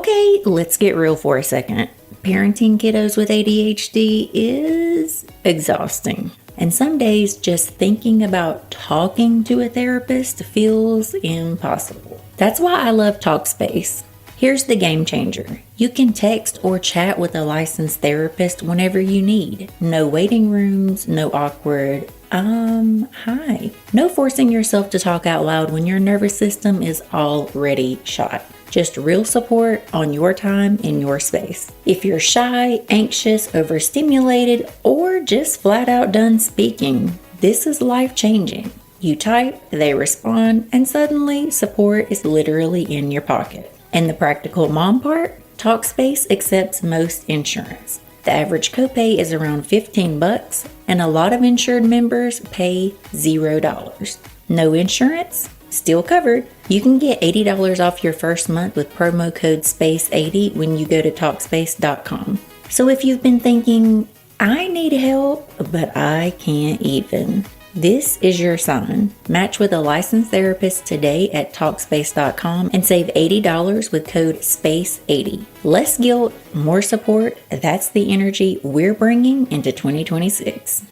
Okay, let's get real for a second. Parenting kiddos with ADHD is exhausting. And some days just thinking about talking to a therapist feels impossible. That's why I love Talkspace. Here's the game changer. You can text or chat with a licensed therapist whenever you need. No waiting rooms, no awkward, hi. No forcing yourself to talk out loud when your nervous system is already shot. Just real support on your time in your space. If you're shy, anxious, overstimulated, or just flat out done speaking, this is life-changing. You type, they respond, and suddenly support is literally in your pocket. And the practical mom part? Talkspace accepts most insurance. The average copay is around $15, and a lot of insured members pay $0. No insurance? Still covered. You can get $80 off your first month with promo code SPACE80 when you go to Talkspace.com. So if you've been thinking, I need help, but I can't even, this is your sign. Match with a licensed therapist today at Talkspace.com and save $80 with code SPACE80. Less guilt, more support. That's the energy we're bringing into 2026.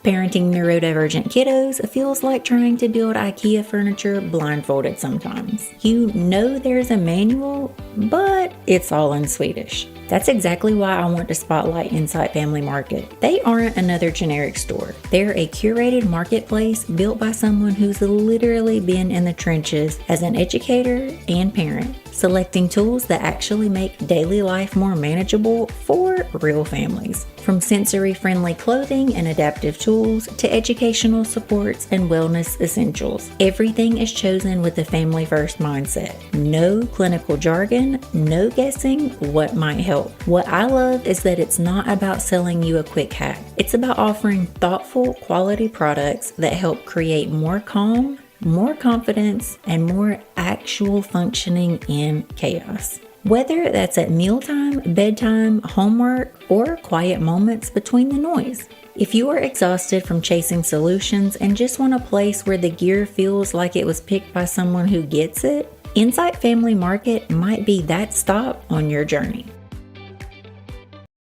Parenting neurodivergent kiddos feels like trying to build IKEA furniture blindfolded sometimes. You know there's a manual, but it's all in Swedish. That's exactly why I want to spotlight Insight Family Market. They aren't another generic store. They're a curated marketplace built by someone who's literally been in the trenches as an educator and parent, selecting tools that actually make daily life more manageable for real families. From sensory-friendly clothing and adaptive tools to educational supports and wellness essentials, everything is chosen with a family-first mindset. No clinical jargon, no guessing what might help. What I love is that it's not about selling you a quick hack. It's about offering thoughtful, quality products that help create more calm, more confidence, and more actual functioning in chaos. Whether that's at mealtime, bedtime, homework, or quiet moments between the noise. If you are exhausted from chasing solutions and just want a place where the gear feels like it was picked by someone who gets it, Insight Family Market might be that stop on your journey.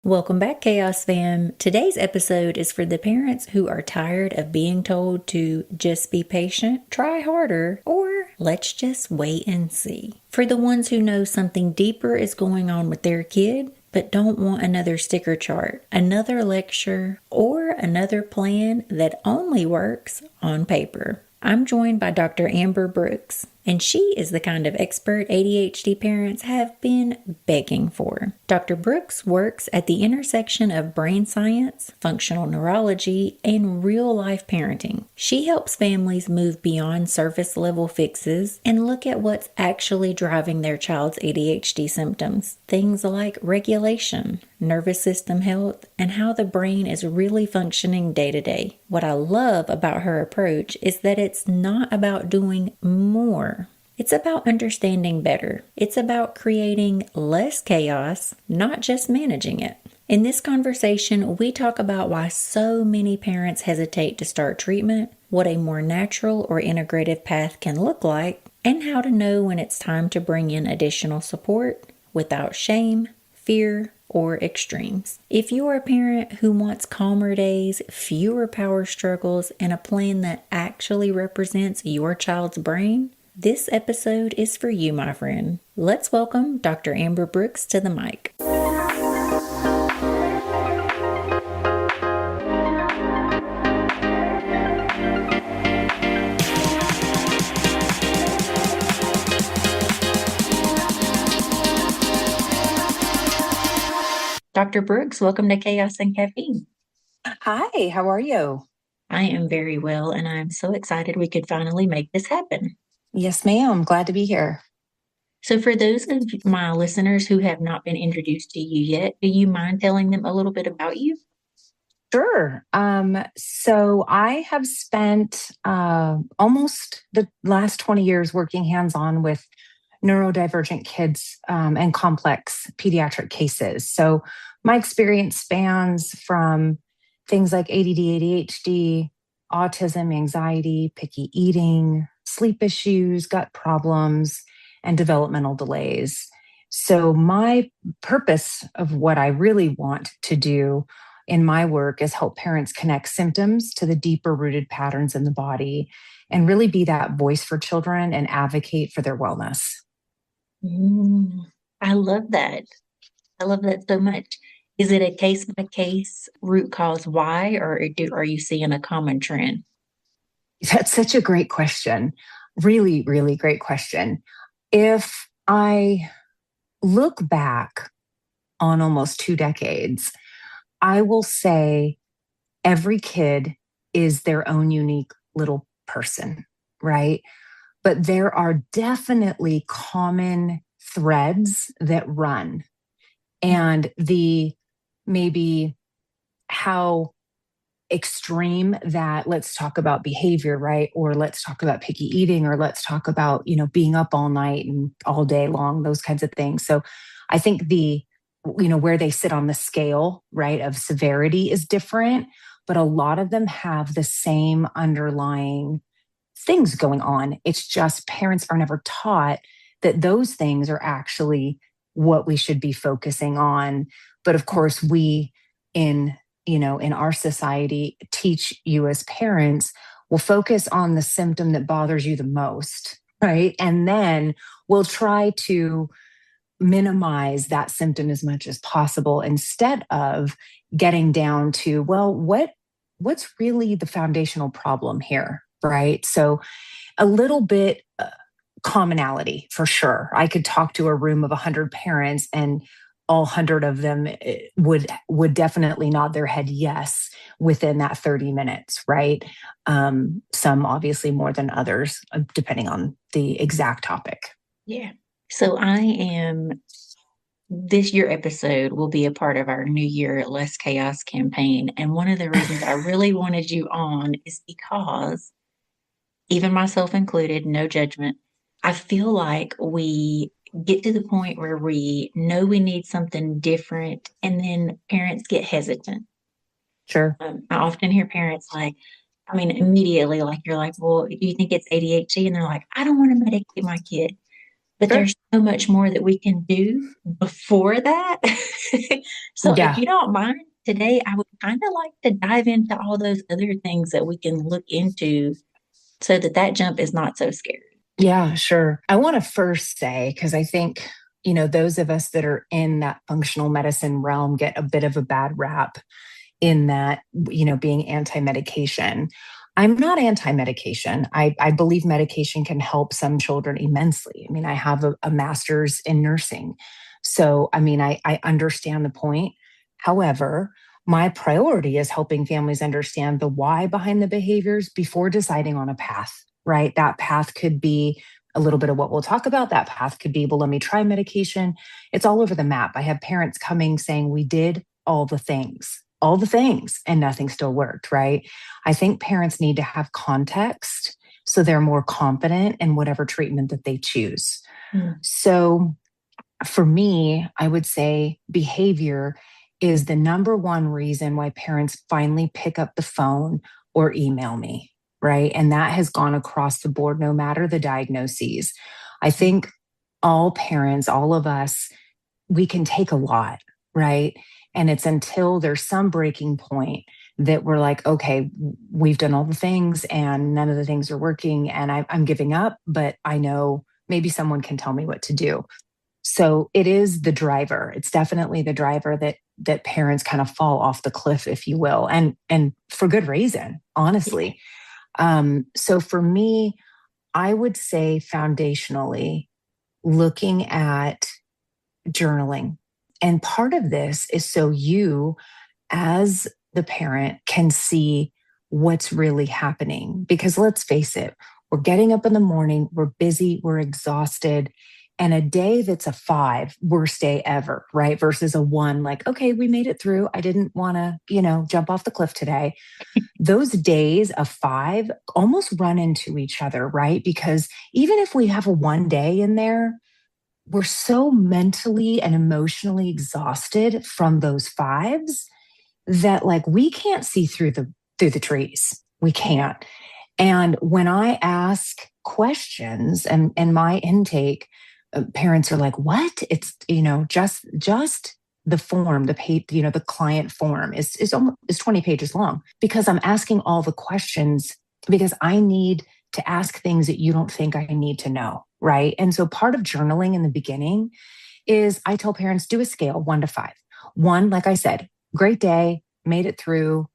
Welcome back, Chaos Fam. Today's episode is for the parents who are tired of being told to just be patient, try harder, or let's just wait and see. For the ones who know something deeper is going on with their kid, but don't want another sticker chart, another lecture, or another plan that only works on paper. I'm joined by Dr. Amber Brooks, and she is the kind of expert ADHD parents have been begging for. Dr. Brooks works at the intersection of brain science, functional neurology, and real-life parenting. She helps families move beyond surface-level fixes and look at what's actually driving their child's ADHD symptoms. Things like regulation, nervous system health, and how the brain is really functioning day to day. What I love about her approach is that it's not about doing more. It's about understanding better. It's about creating less chaos, not just managing it. In this conversation, we talk about why so many parents hesitate to start treatment, what a more natural or integrative path can look like, and how to know when it's time to bring in additional support without shame, fear, or extremes. If you are a parent who wants calmer days, fewer power struggles, and a plan that actually represents your child's brain, this episode is for you, my friend. Let's welcome Dr. Amber Brooks to the mic. Dr. Brooks, welcome to Chaos and Caffeine. Hi, how are you? I am very well, and I'm so excited we could finally make this happen. Yes, ma'am. Glad to be here. So for those of my listeners who have not been introduced to you yet, do you mind telling them a little bit about you? Sure. So I have spent almost the last 20 years working hands-on with neurodivergent kids and complex pediatric cases. So my experience spans from things like ADD, ADHD, autism, anxiety, picky eating, sleep issues, gut problems, and developmental delays. So my purpose of what I really want to do in my work is help parents connect symptoms to the deeper rooted patterns in the body and really be that voice for children and advocate for their wellness. I love that. I love that so much. Is it a case by case root cause why, or are you seeing a common trend? That's such a great question. Really, really great question. If I look back on almost 2 decades, I will say every kid is their own unique little person, right? But there are definitely common threads that run. And the maybe how extreme that, let's talk about behavior, right? Or let's talk about picky eating, or let's talk about, being up all night and all day long, those kinds of things. So I think where they sit on the scale, right, of severity is different, but a lot of them have the same underlying things going on. It's just parents are never taught that those things are actually what we should be focusing on. But of course, we in our society teach you as parents, will focus on the symptom that bothers you the most, right? And then we'll try to minimize that symptom as much as possible instead of getting down to, well, what's really the foundational problem here, right? So a little bit commonality for sure. I could talk to a room of 100 parents and all 100 of them would definitely nod their head yes within that 30 minutes, right? Some obviously more than others, depending on the exact topic. Yeah. So this year episode will be a part of our New Year Less Chaos campaign. And one of the reasons I really wanted you on is because, even myself included, no judgment, I feel like we get to the point where we know we need something different, and then parents get hesitant. Sure. I often hear parents immediately, like, you're like, well, do you think it's ADHD? And they're like, I don't want to medicate my kid. But Sure. There's so much more that we can do before that. So Yeah. if you don't mind, today I would kind of like to dive into all those other things that we can look into so that jump is not so scary. Yeah, sure. I want to first say, because I think, those of us that are in that functional medicine realm get a bit of a bad rap in that, being anti-medication. I'm not anti-medication. I believe medication can help some children immensely. I mean, I have a master's in nursing. So, I understand the point. However, my priority is helping families understand the why behind the behaviors before deciding on a path, right? That path could be a little bit of what we'll talk about. That path could be, well, let me try medication. It's all over the map. I have parents coming saying, we did all the things, and nothing still worked, right? I think parents need to have context so they're more confident in whatever treatment that they choose. So for me, I would say behavior is the number one reason why parents finally pick up the phone or email me, right? And that has gone across the board, no matter the diagnoses. I think all parents, all of us, we can take a lot, right? And it's until there's some breaking point that we're like, okay, we've done all the things and none of the things are working and I'm giving up, but I know maybe someone can tell me what to do. So it is the driver. It's definitely the driver that parents kind of fall off the cliff, if you will, and for good reason, honestly. So for me, I would say foundationally looking at journaling. And part of this is so you, as the parent, can see what's really happening. Because let's face it, we're getting up in the morning, we're busy, we're exhausted. And a day that's a 5, worst day ever, right? Versus a 1, like, okay, we made it through. I didn't want to, jump off the cliff today. Those days of 5 almost run into each other, right? Because even if we have a 1 day in there, we're so mentally and emotionally exhausted from those 5s that like we can't see through the trees. We can't. And when I ask questions and my intake parents are like, what? It's, just the form, the client form is almost is 20 pages long because I'm asking all the questions because I need to ask things that you don't think I need to know. Right. And so part of journaling in the beginning is I tell parents, do a scale 1 to 5. 1, like I said, great day, made it through,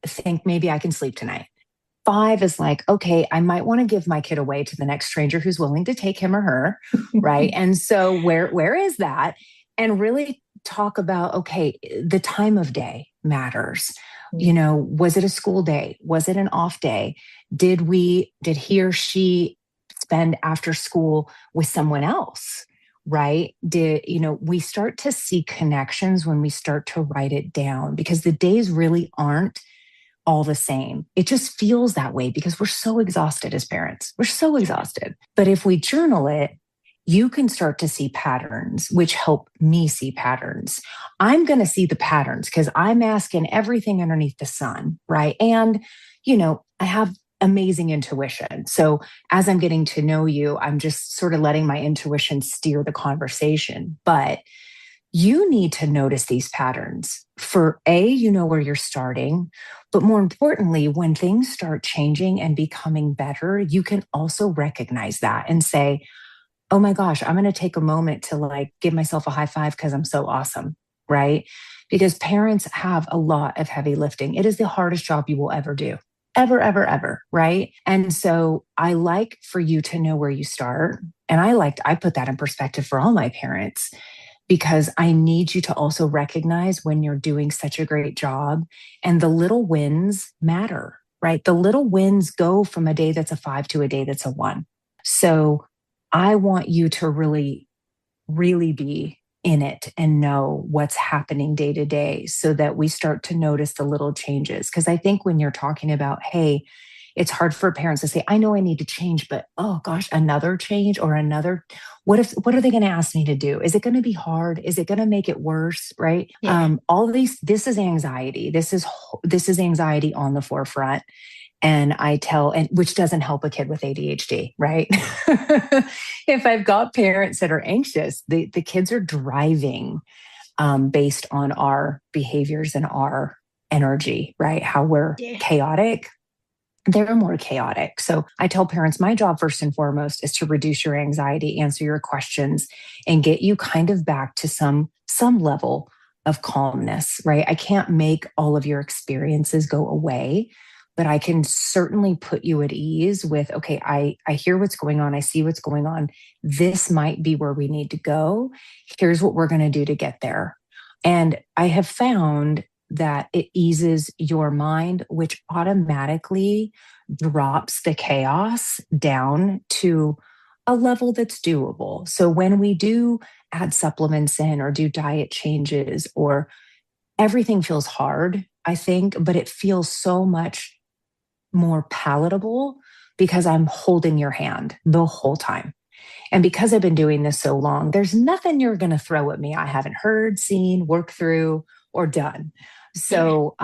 think maybe I can sleep tonight. 5 is like, okay, I might want to give my kid away to the next stranger who's willing to take him or her. Right. And so where is that? And really talk about, okay, the time of day matters. Was it a school day? Was it an off day? Did he or she spend after school with someone else? Right? We start to see connections when we start to write it down because the days really aren't all the same. It just feels that way because we're so exhausted as parents. We're so exhausted. But if we journal it, you can start to see patterns, which help me see patterns. I'm going to see the patterns because I'm asking everything underneath the sun, right? And, I have amazing intuition. So as I'm getting to know you, I'm just sort of letting my intuition steer the conversation. But you need to notice these patterns for where you're starting. But more importantly, when things start changing and becoming better, you can also recognize that and say, oh my gosh, I'm going to take a moment to give myself a high five because I'm so awesome, right? Because parents have a lot of heavy lifting. It is the hardest job you will ever do, ever, ever, ever, right? And so I like for you to know where you start. And I put that in perspective for all my parents because I need you to also recognize when you're doing such a great job and the little wins matter, right? The little wins go from a day that's a 5 to a day that's a 1. So I want you to really, really be in it and know what's happening day to day so that we start to notice the little changes. Because I think when you're talking about, hey, it's hard for parents to say, I know I need to change, but oh gosh, another change or another, what are they going to ask me to do? Is it going to be hard? Is it going to make it worse? Right. Yeah. This is anxiety. This is anxiety on the forefront. And which doesn't help a kid with ADHD, right? If I've got parents that are anxious, the kids are driving based on our behaviors and our energy, right? How we're chaotic. They're more chaotic. So I tell parents, my job first and foremost is to reduce your anxiety, answer your questions, and get you kind of back to some level of calmness, right? I can't make all of your experiences go away, but I can certainly put you at ease with, okay, I hear what's going on. I see what's going on. This might be where we need to go. Here's what we're going to do to get there. And I have found that it eases your mind, which automatically drops the chaos down to a level that's doable. So when we do add supplements in or do diet changes, or everything feels hard, I think, but it feels so much more palatable because I'm holding your hand the whole time. And because I've been doing this so long, there's nothing you're going to throw at me I haven't heard, seen, worked through, or done. So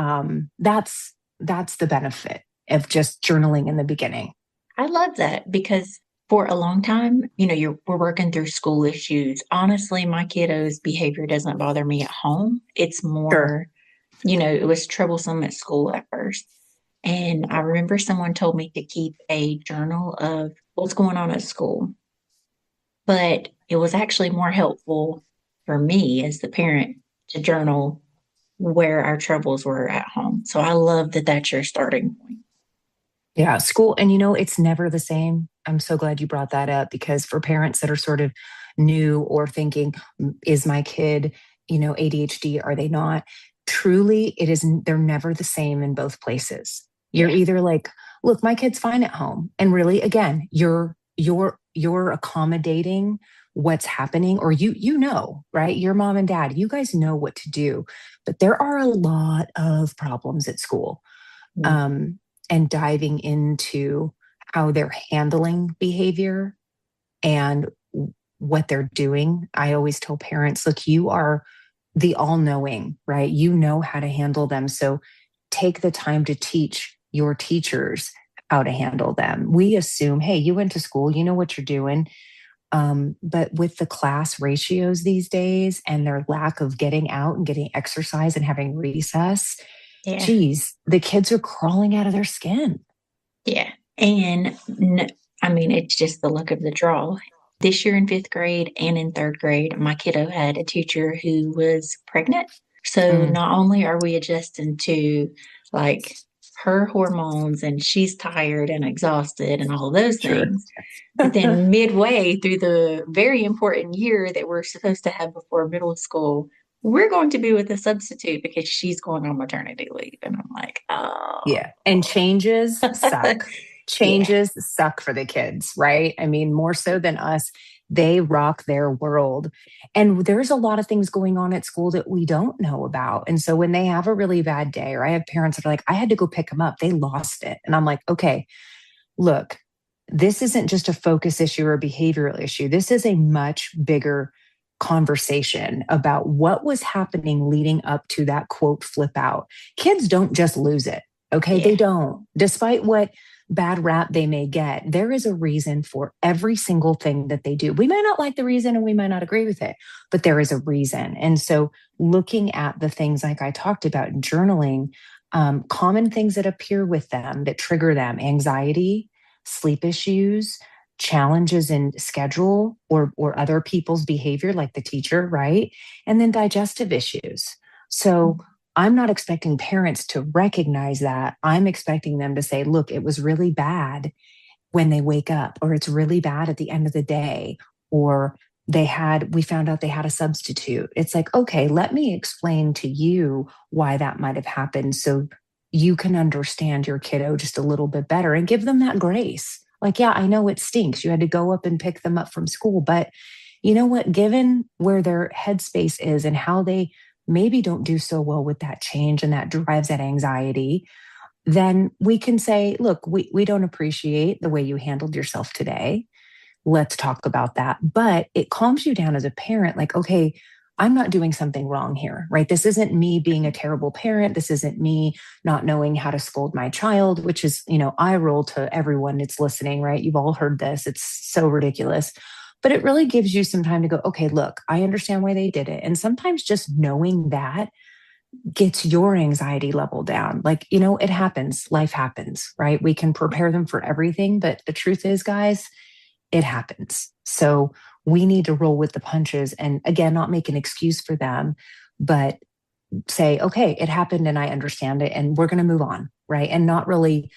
that's the benefit of just journaling in the beginning. I love that because for a long time, we're working through school issues. Honestly, my kiddo's behavior doesn't bother me at home. It's more, it was troublesome at school at first. And I remember someone told me to keep a journal of what's going on at school. But it was actually more helpful for me as the parent to journal where our troubles were at home. So I love that that's your starting point. Yeah, school. And it's never the same. I'm so glad you brought that up because for parents that are sort of new or thinking, is my kid, ADHD? Are they not? Truly, they're never the same in both places. You're either like, look, my kid's fine at home. And really, again, you're accommodating what's happening, or right? Your mom and dad, you guys know what to do. But there are a lot of problems at school. And diving into how they're handling behavior and what they're doing. I always tell parents, look, you are the all-knowing, right? You know how to handle them. So take the time to teach your teachers how to handle them. We assume, hey, you went to school, you know what you're doing. But with the class ratios these days and their lack of getting out and getting exercise and having recess, Yeah. geez, the kids are crawling out of their skin. Yeah. And I mean, it's just the luck of the draw. This year in fifth grade and in third grade, my kiddo had a teacher who was pregnant. So Mm, not only are we adjusting to like her hormones and she's tired and exhausted and all those sure. things, but then midway through the very important year that we're supposed to have before middle school, we're going to be with a substitute because she's going on maternity leave. And I'm like, oh, Yeah. And changes suck. yeah, Changes suck for the kids, right? I mean, more so than us, they rock their world. And there's a lot of things going on at school that we don't know about. And so when they have a really bad day, or I have parents that are like, I had to go pick them up, they lost it. And I'm like, okay, look, this isn't just a focus issue or a behavioral issue. This is a much bigger conversation about what was happening leading up to that quote flip out. Kids don't just lose it. Okay. yeah, They don't. Despite what bad rap they may get, there is a reason for every single thing that they do. We might not like the reason and we might not agree with it, but there is a reason. And so looking at the things like I talked about in journaling, common things that appear with them that trigger them: anxiety, sleep issues, challenges in schedule or other people's behavior, like the teacher, right? And then digestive issues. So I'm not expecting parents to recognize that. I'm expecting them to say, look, it was really bad when they wake up, or it's really bad at the end of the day, or we found out they had a substitute. It's like, okay, let me explain to you why that might have happened so you can understand your kiddo just a little bit better and give them that grace. Like, yeah, I know it stinks. You had to go up and pick them up from school, but you know what? Given where their headspace is and how they maybe don't do so well with that change and that drives that anxiety, then we can say, look, we don't appreciate the way you handled yourself today. Let's talk about that. But it calms you down as a parent, like, okay, I'm not doing something wrong here, right? This isn't me being a terrible parent. This isn't me not knowing how to scold my child, which is, I roll to everyone that's listening, right? You've all heard this. It's so ridiculous. But it really gives you some time to go, okay, look, I understand why they did it. And sometimes just knowing that gets your anxiety level down. Like, it happens. Life happens, right? We can prepare them for everything. But the truth is, guys, it happens. So we need to roll with the punches and, again, not make an excuse for them, but say, okay, it happened and I understand it and we're going to move on, right? And not really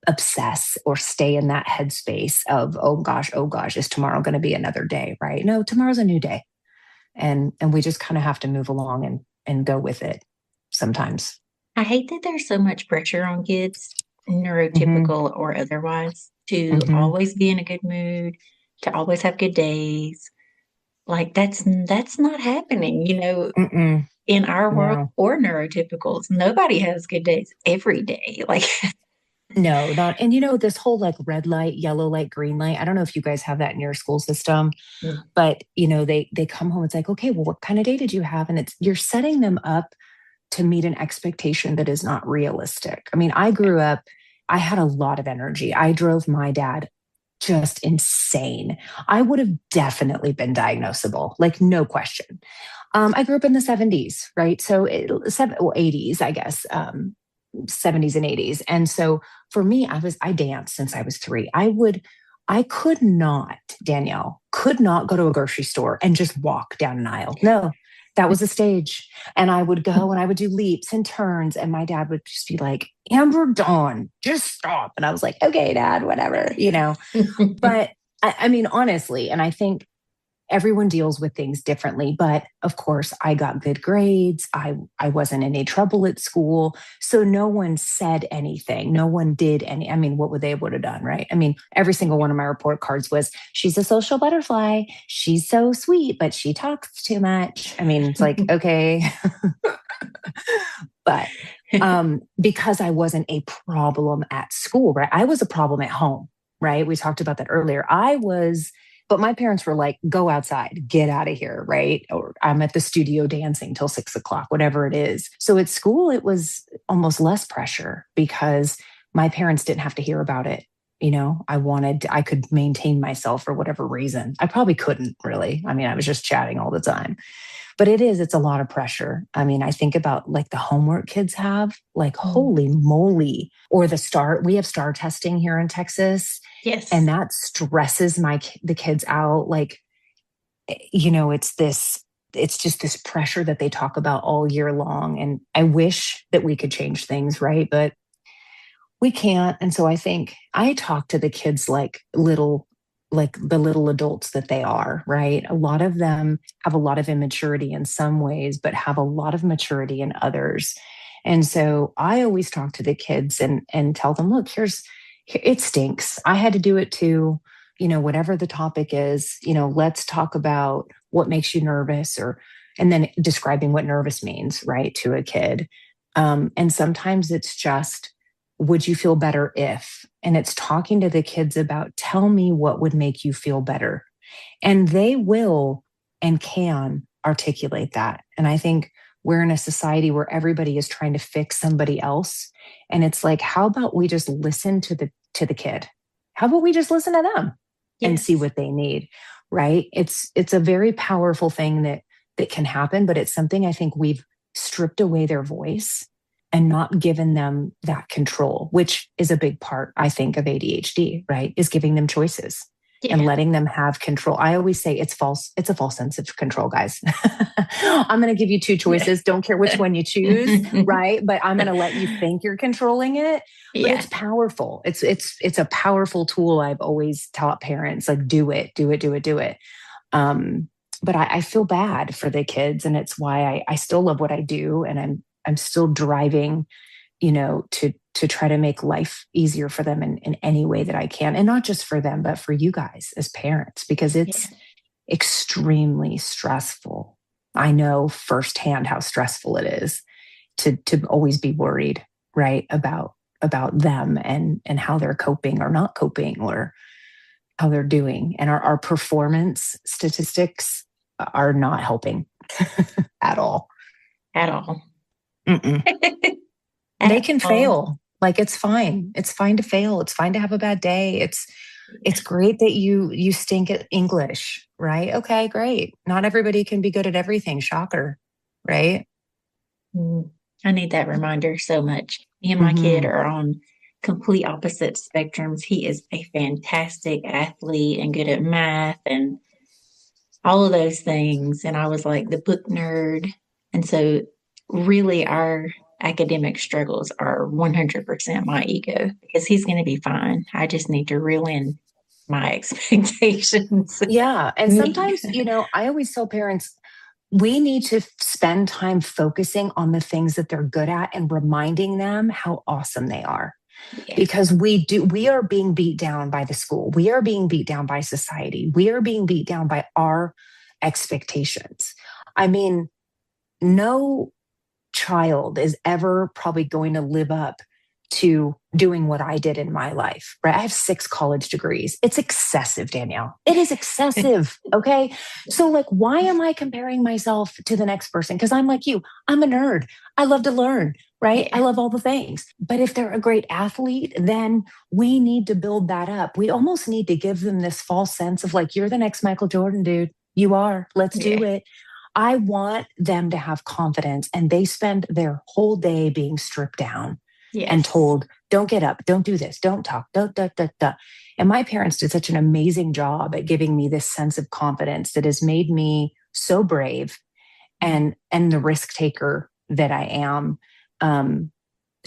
obsess or stay in that headspace of, oh gosh, is tomorrow going to be another day, right? No, tomorrow's a new day. And we just kind of have to move along and go with it sometimes. I hate that there's so much pressure on kids, Mm-hmm. neurotypical or otherwise, to Mm-hmm. always be in a good mood, to always have good days. Like that's not happening, Mm-mm. in our world No. or neurotypicals. Nobody has good days every day. Like, No, not. And this whole like red light, yellow light, green light. I don't know if you guys have that in your school system, but they come home. It's like, okay, well, what kind of day did you have? And you're setting them up to meet an expectation that is not realistic. I mean, I grew up, I had a lot of energy. I drove my dad just insane. I would have definitely been diagnosable, like no question. I grew up in the 70s, right? So 80s, I guess. 70s and 80s. And so for me, I danced since I was 3. I could not, Danielle, could not go to a grocery store and just walk down an aisle. No, that was a stage. And I would go and I would do leaps and turns. And my dad would just be like, Amber Dawn, just stop. And I was like, okay, Dad, whatever. But I mean, honestly, and I think everyone deals with things differently, but of course I got good grades. I wasn't in any trouble at school. So no one said anything. No one did any. I mean, what would they would have done, right? I mean, every single one of my report cards was, she's a social butterfly. She's so sweet, but she talks too much. I mean, it's like, okay. But because I wasn't a problem at school, right? I was a problem at home, right? We talked about that earlier. But my parents were like, go outside, get out of here, right? Or I'm at the studio dancing till 6 o'clock, whatever it is. So at school, it was almost less pressure because my parents didn't have to hear about it. I could maintain myself for whatever reason. I probably couldn't really. I mean, I was just chatting all the time. But it's a lot of pressure. I mean, I think about like the homework kids have, like, holy moly, or we have star testing here in Texas. Yes. And that stresses the kids out. Like, it's just this pressure that they talk about all year long. And I wish that we could change things, right? But we can't. And so I think I talk to the kids like the little adults that they are, right? A lot of them have a lot of immaturity in some ways, but have a lot of maturity in others. And so I always talk to the kids and tell them, look, it stinks. I had to do it too. Whatever the topic is, let's talk about what makes you nervous, and then describing what nervous means, right, to a kid. And sometimes it's just, would you feel better if? And it's talking to the kids about, tell me what would make you feel better. And they will and can articulate that. And I think we're in a society where everybody is trying to fix somebody else. And it's like, how about we just listen to the kid? How about we just listen to them and see what they need, right? It's a very powerful thing that can happen, but it's something I think we've stripped away their voice and not given them that control, which is a big part, I think, of ADHD, right? Is giving them choices and letting them have control. I always say it's false. It's a false sense of control, guys. I'm going to give you two choices. Don't care which one you choose, right? But I'm going to let you think you're controlling it. But it's powerful. It's a powerful tool. I've always taught parents, like, do it. But I feel bad for the kids, and it's why I still love what I do, and I'm still driving, to try to make life easier for them in any way that I can. And not just for them, but for you guys as parents, because it's extremely stressful. I know firsthand how stressful it is to always be worried, right, about them and how they're coping or not coping, or how they're doing. And our performance statistics are not helping at all. At all. They can fail. Like, it's fine. It's fine to fail. It's fine to have a bad day. It's great that you stink at English, right? Okay, great. Not everybody can be good at everything. Shocker, right? I need that reminder so much. Me and my kid are on complete opposite spectrums. He is a fantastic athlete and good at math and all of those things. And I was like the book nerd. And so really our academic struggles are 100% my ego, because he's going to be fine. I just need to reel in my expectations. Yeah. And sometimes, I always tell parents, we need to spend time focusing on the things that they're good at and reminding them how awesome they are. Because we are being beat down by the school. We are being beat down by society. We are being beat down by our expectations. I mean, no child is ever probably going to live up to doing what I did in my life, right? I have 6 college degrees. It's excessive, Danielle. It is excessive. Okay. So, like, why am I comparing myself to the next person? Because I'm like you. I'm a nerd. I love to learn, right? I love all the things. But if they're a great athlete, then we need to build that up. We almost need to give them this false sense of, like, you're the next Michael Jordan, dude. You are. Let's do it. I want them to have confidence, and they spend their whole day being stripped down and told, don't get up, don't do this, don't talk, don't. And my parents did such an amazing job at giving me this sense of confidence that has made me so brave and the risk taker that I am. And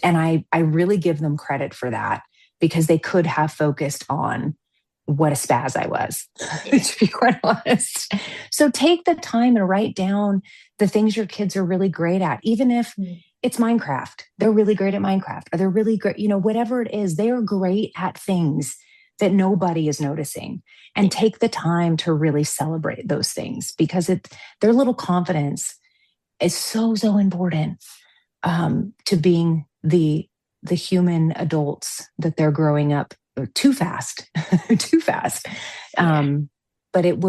I really give them credit for that, because they could have focused on what a spaz I was, to be quite honest. So take the time and write down the things your kids are really great at, even if it's Minecraft. They're really great at Minecraft, or they're really great, whatever it is, they are great at things that nobody is noticing. And take the time to really celebrate those things, because their little confidence is so, so important to being the human adults that they're growing up too fast. But it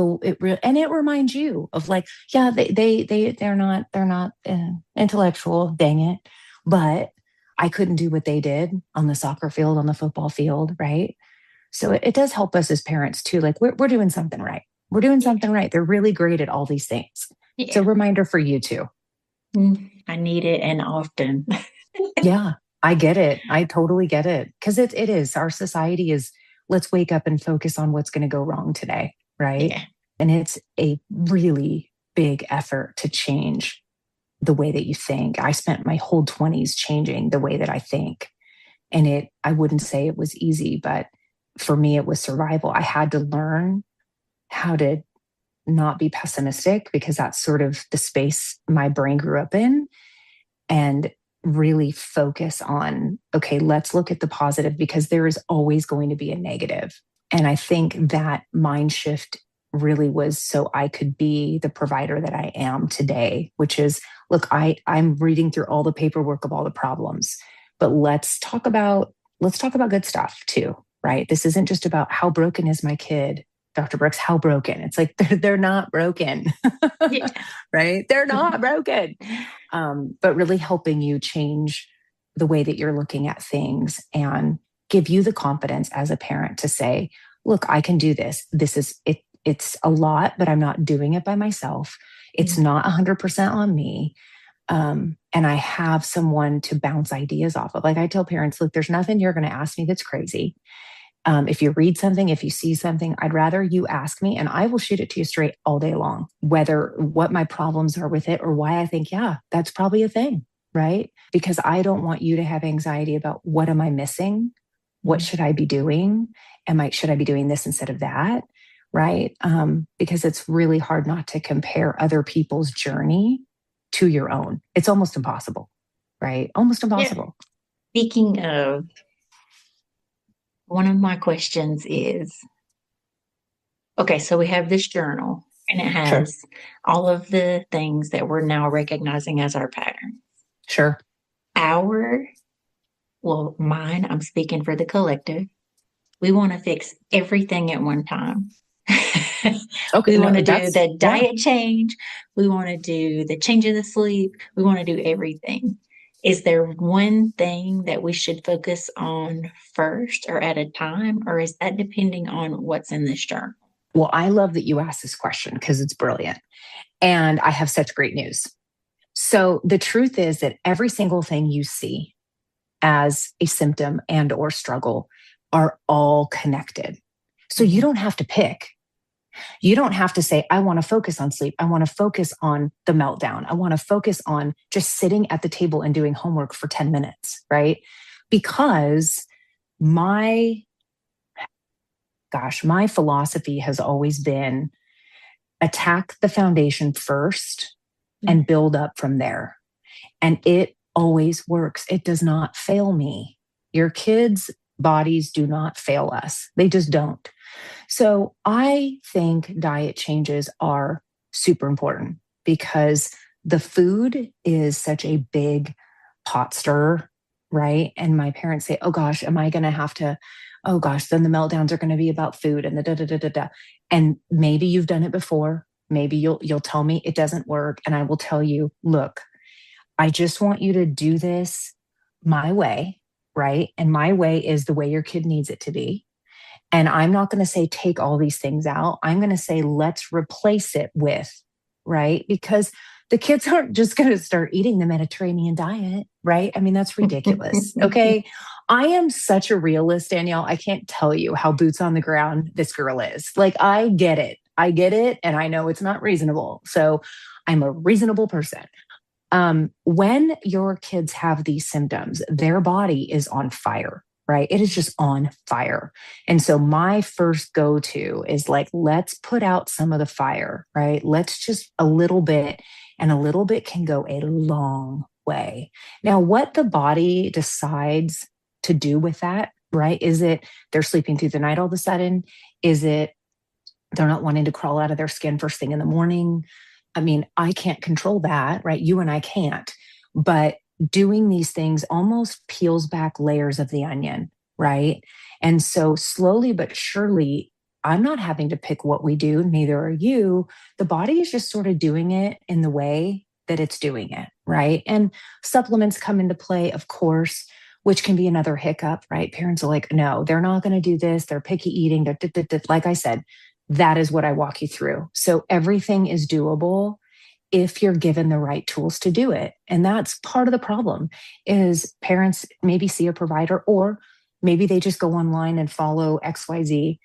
reminds you of, like, they're not intellectual, dang it. But I couldn't do what they did on the soccer field, on the football field, right? So it does help us as parents too. Like we're doing something right. We're doing something right. They're really great at all these things. Yeah. So reminder for you too. I need it and often. Yeah, I get it. I totally get it. Because it is. Our society is, let's wake up and focus on what's going to go wrong today. Right. Yeah. And it's a really big effort to change the way that you think. I spent my whole 20s changing the way that I think. And I wouldn't say it was easy, but for me, it was survival. I had to learn how to not be pessimistic because that's sort of the space my brain grew up in, and really focus on, okay, let's look at the positive because there is always going to be a negative. And I think that mind shift really was so I could be the provider that I am today, which is, look, I'm reading through all the paperwork of all the problems, but let's talk about good stuff too, right? This isn't just about how broken is my kid, Dr. Brooks, how broken. It's like, they're not broken, Yeah. right? They're not broken. But really helping you change the way that you're looking at things and give you the confidence as a parent to say, look, I can do this. This is it. It's a lot, but I'm not doing it by myself. It's not 100% on me. And I have someone to bounce ideas off of. Like I tell parents, look, there's nothing you're going to ask me that's crazy. If you read something, if you see something, I'd rather you ask me and I will shoot it to you straight all day long, whether what my problems are with it or why I think, yeah, that's probably a thing, right? Because I don't want you to have anxiety about what am I missing? What should I be doing? Should I be doing this instead of that? Right? Because it's really hard not to compare other people's journey to your own. It's almost impossible, right? Almost impossible. Yeah. Speaking of, one of my questions is, okay, so we have this journal and it has all of the things that we're now recognizing as our pattern. Sure. Mine, I'm speaking for the collective. We want to fix everything at one time. Okay, we want to do the diet change. We want to do the change of the sleep. We want to do everything. Is there one thing that we should focus on first or at a time, or is that depending on what's in this journal? Well, I love that you asked this question because it's brilliant. And I have such great news. So the truth is that every single thing you see as a symptom and or struggle are all connected. So you don't have to pick. You don't have to say, I want to focus on sleep. I want to focus on the meltdown. I want to focus on just sitting at the table and doing homework for 10 minutes, right? Because my philosophy has always been attack the foundation first and build up from there. And it always works. It does not fail me. Your kids' bodies do not fail us. They just don't. So I think diet changes are super important because the food is such a big pot stirrer, right? And my parents say, oh gosh, am I going to have to, oh gosh, then the meltdowns are going to be about food and the da da da da da. And maybe you've done it before. Maybe you'll tell me it doesn't work. And I will tell you, look, I just want you to do this my way, right? And my way is the way your kid needs it to be. And I'm not going to say take all these things out. I'm going to say let's replace it with, right? Because the kids aren't just going to start eating the Mediterranean diet, right? I mean, that's ridiculous. Okay. I am such a realist, Danielle. I can't tell you how boots on the ground this girl is. Like, I get it. And I know it's not reasonable. So I'm a reasonable person. When your kids have these symptoms, their body is on fire, right? It is just on fire. And so my first go-to is like, let's put out some of the fire, right? Let's just a little bit, and a little bit can go a long way. Now, what the body decides to do with that, right? Is it they're sleeping through the night all of a sudden? Is it they're not wanting to crawl out of their skin first thing in the morning? I mean, I can't control that, right? You and I can't. But doing these things almost peels back layers of the onion, right? And so slowly but surely, I'm not having to pick what we do, neither are you. The body is just sort of doing it in the way that it's doing it, right? And supplements come into play, of course, which can be another hiccup, right? Parents are like, no, they're not going to do this. They're picky eating. Like I said, that is what I walk you through. So everything is doable if you're given the right tools to do it. And that's part of the problem is parents maybe see a provider, or maybe they just go online and follow XYZ.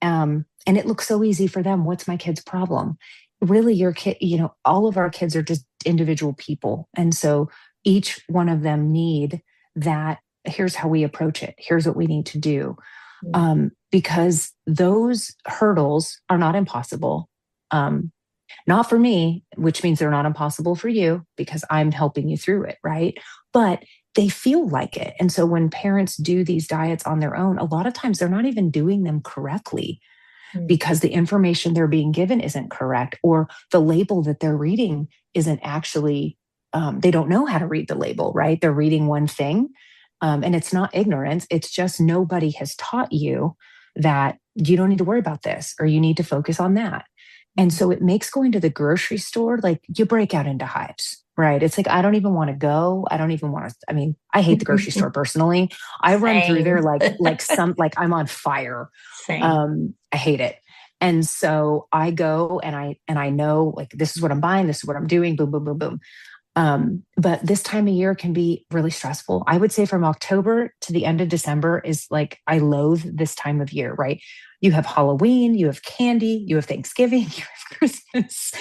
And it looks so easy for them. What's my kid's problem? Really, your kid, all of our kids are just individual people. And so each one of them need that. Here's how we approach it. Here's what we need to do. Because those hurdles are not impossible. Not for me, which means they're not impossible for you because I'm helping you through it, right? But they feel like it. And so when parents do these diets on their own, a lot of times they're not even doing them correctly because the information they're being given isn't correct, or the label that they're reading isn't actually, they don't know how to read the label, right? They're reading one thing. And it's not ignorance. It's just nobody has taught you that you don't need to worry about this, or you need to focus on that. And so it makes going to the grocery store, like you break out into hives, right? It's like, I don't even want to go. I don't even want to, I hate the grocery store personally. I run through there like I'm on fire. I hate it. And so I go and I know, like, this is what I'm buying. This is what I'm doing. Boom, boom, boom, boom. But this time of year can be really stressful. I would say from October to the end of December is like, I loathe this time of year, right? You have Halloween, you have candy, you have Thanksgiving, you have Christmas.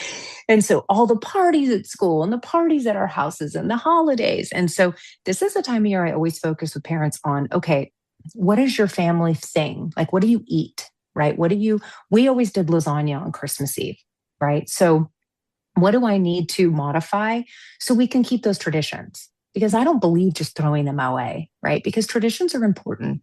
And so all the parties at school and the parties at our houses and the holidays. And so this is the time of year I always focus with parents on, okay, what is your family thing? Like, what do you eat, right? We always did lasagna on Christmas Eve, right? So what do I need to modify so we can keep those traditions? Because I don't believe just throwing them away, right? Because traditions are important.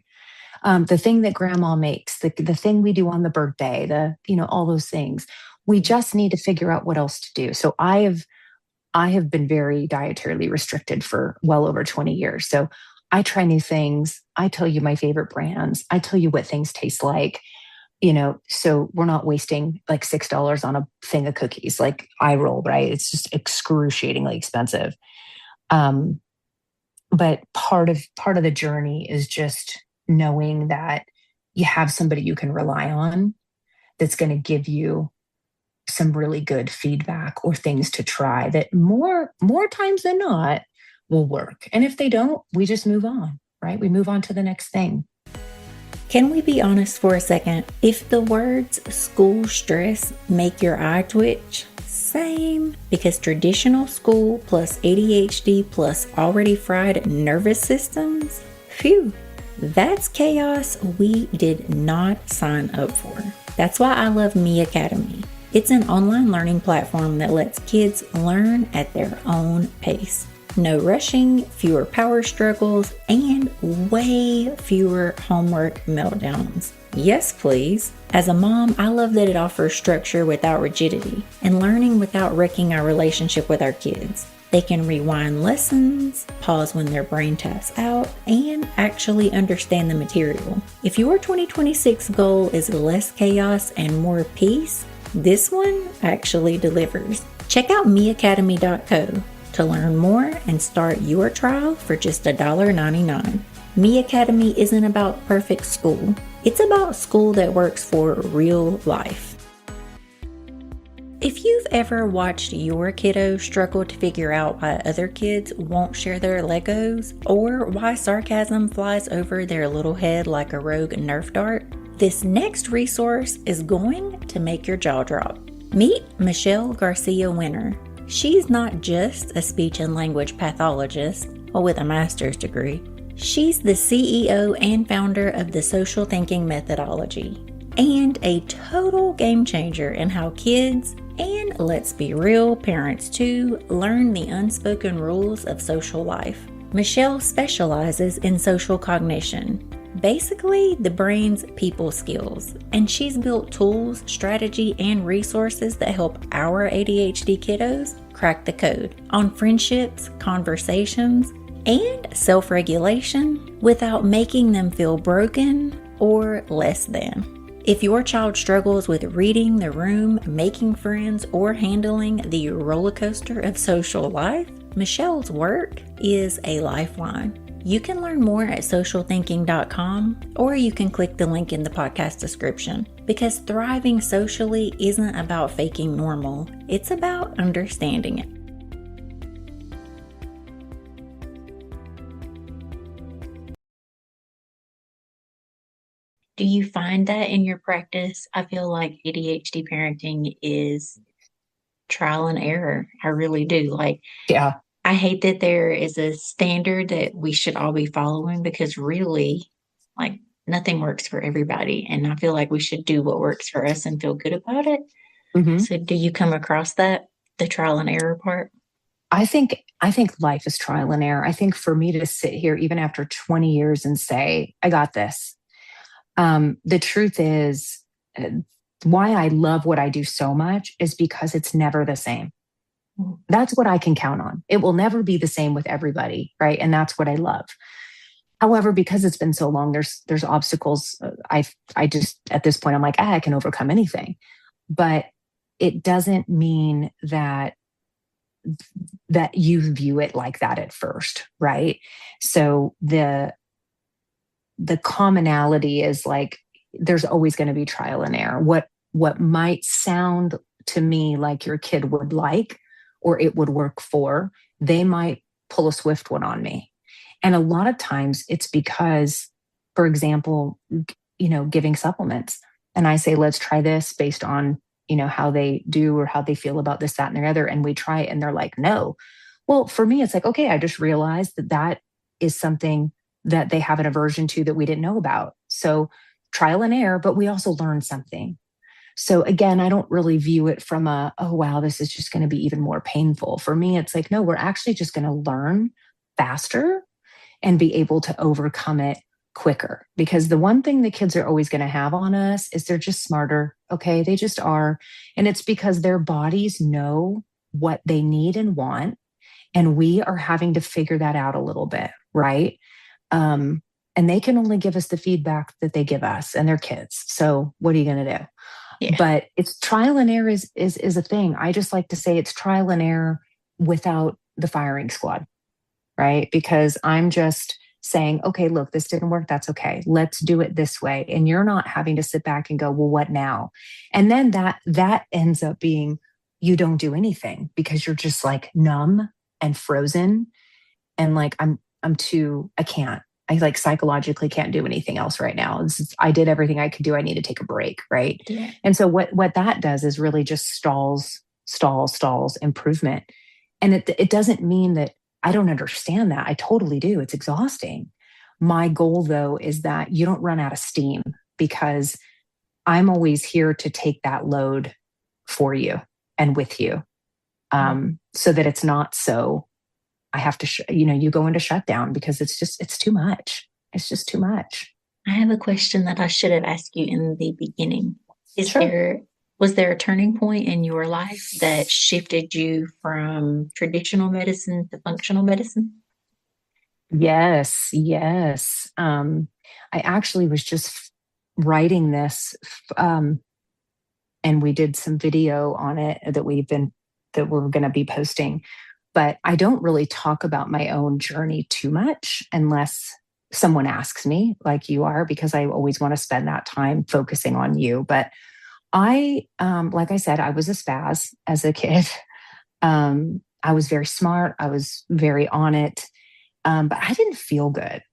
The thing that grandma makes, the thing we do on the birthday, all those things. We just need to figure out what else to do. So I have been very dietarily restricted for well over 20 years. So I try new things. I tell you my favorite brands. I tell you what things taste like, so we're not wasting like $6 on a thing of cookies. Like I roll, right? It's just excruciatingly expensive. But part of the journey is just knowing that you have somebody you can rely on that's going to give you some really good feedback or things to try that more times than not will work. And if they don't, we just move on, right? We move on to the next thing. Can we be honest for a second? If the words school stress make your eye twitch, same, because traditional school plus ADHD plus already fried nervous systems, phew, that's chaos we did not sign up for. That's why I love Me Academy. It's an online learning platform that lets kids learn at their own pace. No rushing, fewer power struggles, and way fewer homework meltdowns. Yes, please. As a mom, I love that it offers structure without rigidity and learning without wrecking our relationship with our kids. They can rewind lessons, pause when their brain taps out, and actually understand the material. If your 2026 goal is less chaos and more peace, this one actually delivers. Check out meacademy.co to learn more and start your trial for just $1.99. Me Academy isn't about perfect school. It's about school that works for real life. If you've ever watched your kiddo struggle to figure out why other kids won't share their Legos, or why sarcasm flies over their little head like a rogue Nerf dart, this next resource is going to make your jaw drop. Meet Michelle Garcia Winter. She's not just a speech and language pathologist with a master's degree. She's the CEO and founder of the Social Thinking Methodology, and a total game changer in how kids, and let's be real, parents too, learn the unspoken rules of social life. Michelle specializes in social cognition, basically the brain's people skills, and she's built tools, strategy, and resources that help our ADHD kiddos crack the code on friendships, conversations, and self-regulation without making them feel broken or less than. If your child struggles with reading the room, making friends, or handling the roller coaster of social life, Michelle's work is a lifeline. You can learn more at socialthinking.com, or you can click the link in the podcast description, because thriving socially isn't about faking normal, it's about understanding it. Do you find that in your practice? I feel like ADHD parenting is trial and error. I really do. Yeah. I hate that there is a standard that we should all be following, because really, like, nothing works for everybody. And I feel like we should do what works for us and feel good about it. Mm-hmm. So do you come across that, the trial and error part? I think life is trial and error. I think for me to sit here even after 20 years and say, I got this. The truth is, why I love what I do so much is because it's never the same. That's what I can count on. It will never be the same with everybody, right? And that's what I love. However, because it's been so long, there's obstacles. I just, at this point, I'm like, I can overcome anything. But it doesn't mean that you view it like that at first, right? So the commonality is like, there's always going to be trial and error. What might sound to me like your kid would like, or it would work for, they might pull a swift one on me. And a lot of times it's because, for example, giving supplements. And I say, let's try this based on, how they do or how they feel about this, that, and the other. And we try it and they're like, no. Well, for me, it's like, okay, I just realized that is something that they have an aversion to that we didn't know about. So trial and error, but we also learned something. So again, I don't really view it from oh, wow, this is just going to be even more painful. For me, it's like, no, we're actually just going to learn faster and be able to overcome it quicker. Because the one thing the kids are always going to have on us is they're just smarter. Okay. They just are. And it's because their bodies know what they need and want. And we are having to figure that out a little bit. Right. And they can only give us the feedback that they give us, and they're kids. So what are you going to do? Yeah. But it's trial and error is a thing. I just like to say it's trial and error without the firing squad, right? Because I'm just saying, okay, look, this didn't work. That's okay. Let's do it this way. And you're not having to sit back and go, well, what now? And then that ends up being, you don't do anything because you're just like numb and frozen. And like, I can't. I like psychologically can't do anything else right now. I did everything I could do. I need to take a break, right? Yeah. And so what that does is really just stalls improvement. And it doesn't mean that I don't understand that. I totally do. It's exhausting. My goal, though, is that you don't run out of steam, because I'm always here to take that load for you and with you, so that it's not so I have to, you go into shutdown, because it's too much. It's just too much. I have a question that I should have asked you in the beginning. Was there a turning point in your life that shifted you from traditional medicine to functional medicine? Yes. I actually was just writing this, and we did some video on it that we're going to be posting. But I don't really talk about my own journey too much unless someone asks me, like you are, because I always want to spend that time focusing on you. But like I said, I was a spaz as a kid. I was very smart. I was very on it. But I didn't feel good.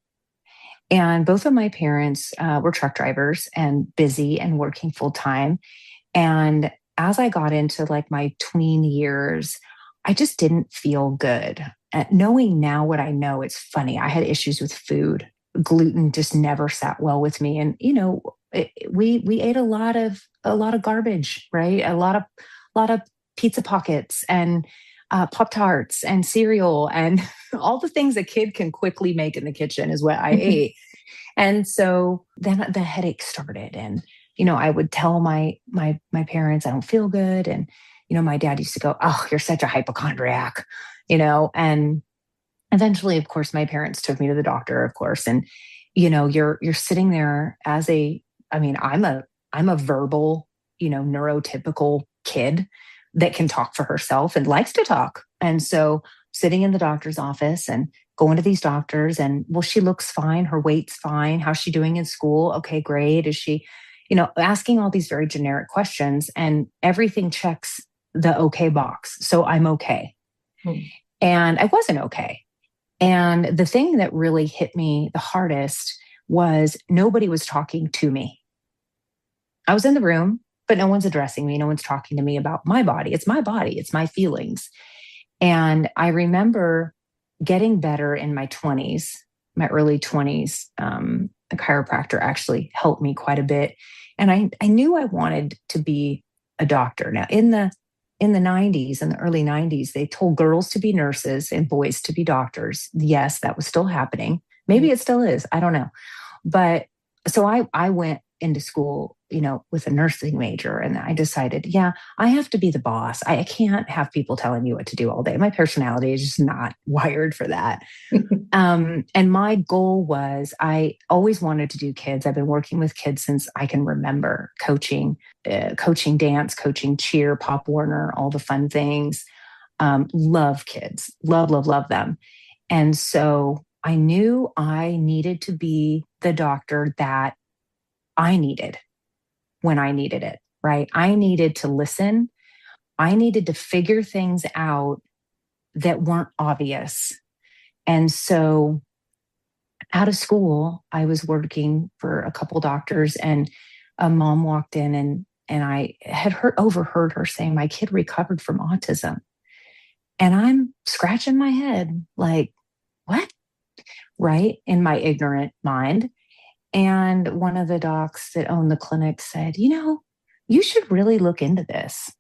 And both of my parents were truck drivers and busy and working full time. And as I got into like my tween years, I just didn't feel good. Knowing now what I know, it's funny. I had issues with food. Gluten just never sat well with me. And, we ate a lot of garbage, right? A lot of pizza pockets and Pop-Tarts and cereal and all the things a kid can quickly make in the kitchen is what I ate. And so then the headache started, and, I would tell my parents I don't feel good. And, my dad used to go, oh, you're such a hypochondriac, and eventually, of course, my parents took me to the doctor, of course. And, you're sitting there I'm a verbal, neurotypical kid that can talk for herself and likes to talk. And so sitting in the doctor's office, and going to these doctors and, well, she looks fine. Her weight's fine. How's she doing in school? Okay, great. Is she, asking all these very generic questions, and everything checks the okay box. So I'm okay. And I wasn't okay. And the thing that really hit me the hardest was nobody was talking to me. I was in the room, but no one's addressing me. No one's talking to me about my body. It's my body. It's my feelings. And I remember getting better in my 20s, my early 20s. A chiropractor actually helped me quite a bit. And I knew I wanted to be a doctor. Now, in the 90s, in the early 90s, they told girls to be nurses and boys to be doctors. Yes, that was still happening. Maybe it still is. I don't know. But so I went into school, with a nursing major, and I decided, yeah, I have to be the boss. I can't have people telling me what to do all day. My personality is just not wired for that. And my goal was, I always wanted to do kids. I've been working with kids since I can remember, coaching dance, coaching cheer, Pop Warner, all the fun things. Love kids, love them. And so I knew I needed to be the doctor that I needed when I needed it, right? I needed to listen. I needed to figure things out that weren't obvious. And so out of school, I was working for a couple doctors, and a mom walked in, and I had overheard her saying, my kid recovered from autism. And I'm scratching my head like, what? Right? In my ignorant mind. And one of the docs that owned the clinic said, you should really look into this.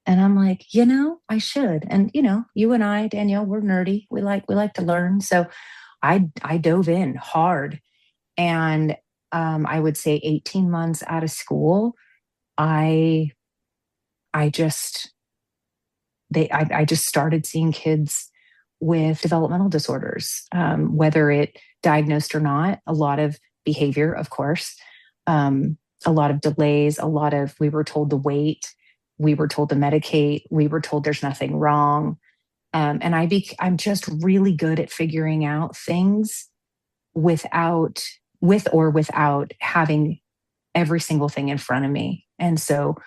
And I'm like, I should. And, you and I, Danielle, we're nerdy. We like to learn. So I dove in hard. And I would say 18 months out of school, I just started seeing kids with developmental disorders, whether it diagnosed or not, a lot of behavior, of course, a lot of delays, we were told to wait, we were told to medicate, we were told there's nothing wrong. And I'm just really good at figuring out things with or without having every single thing in front of me. And so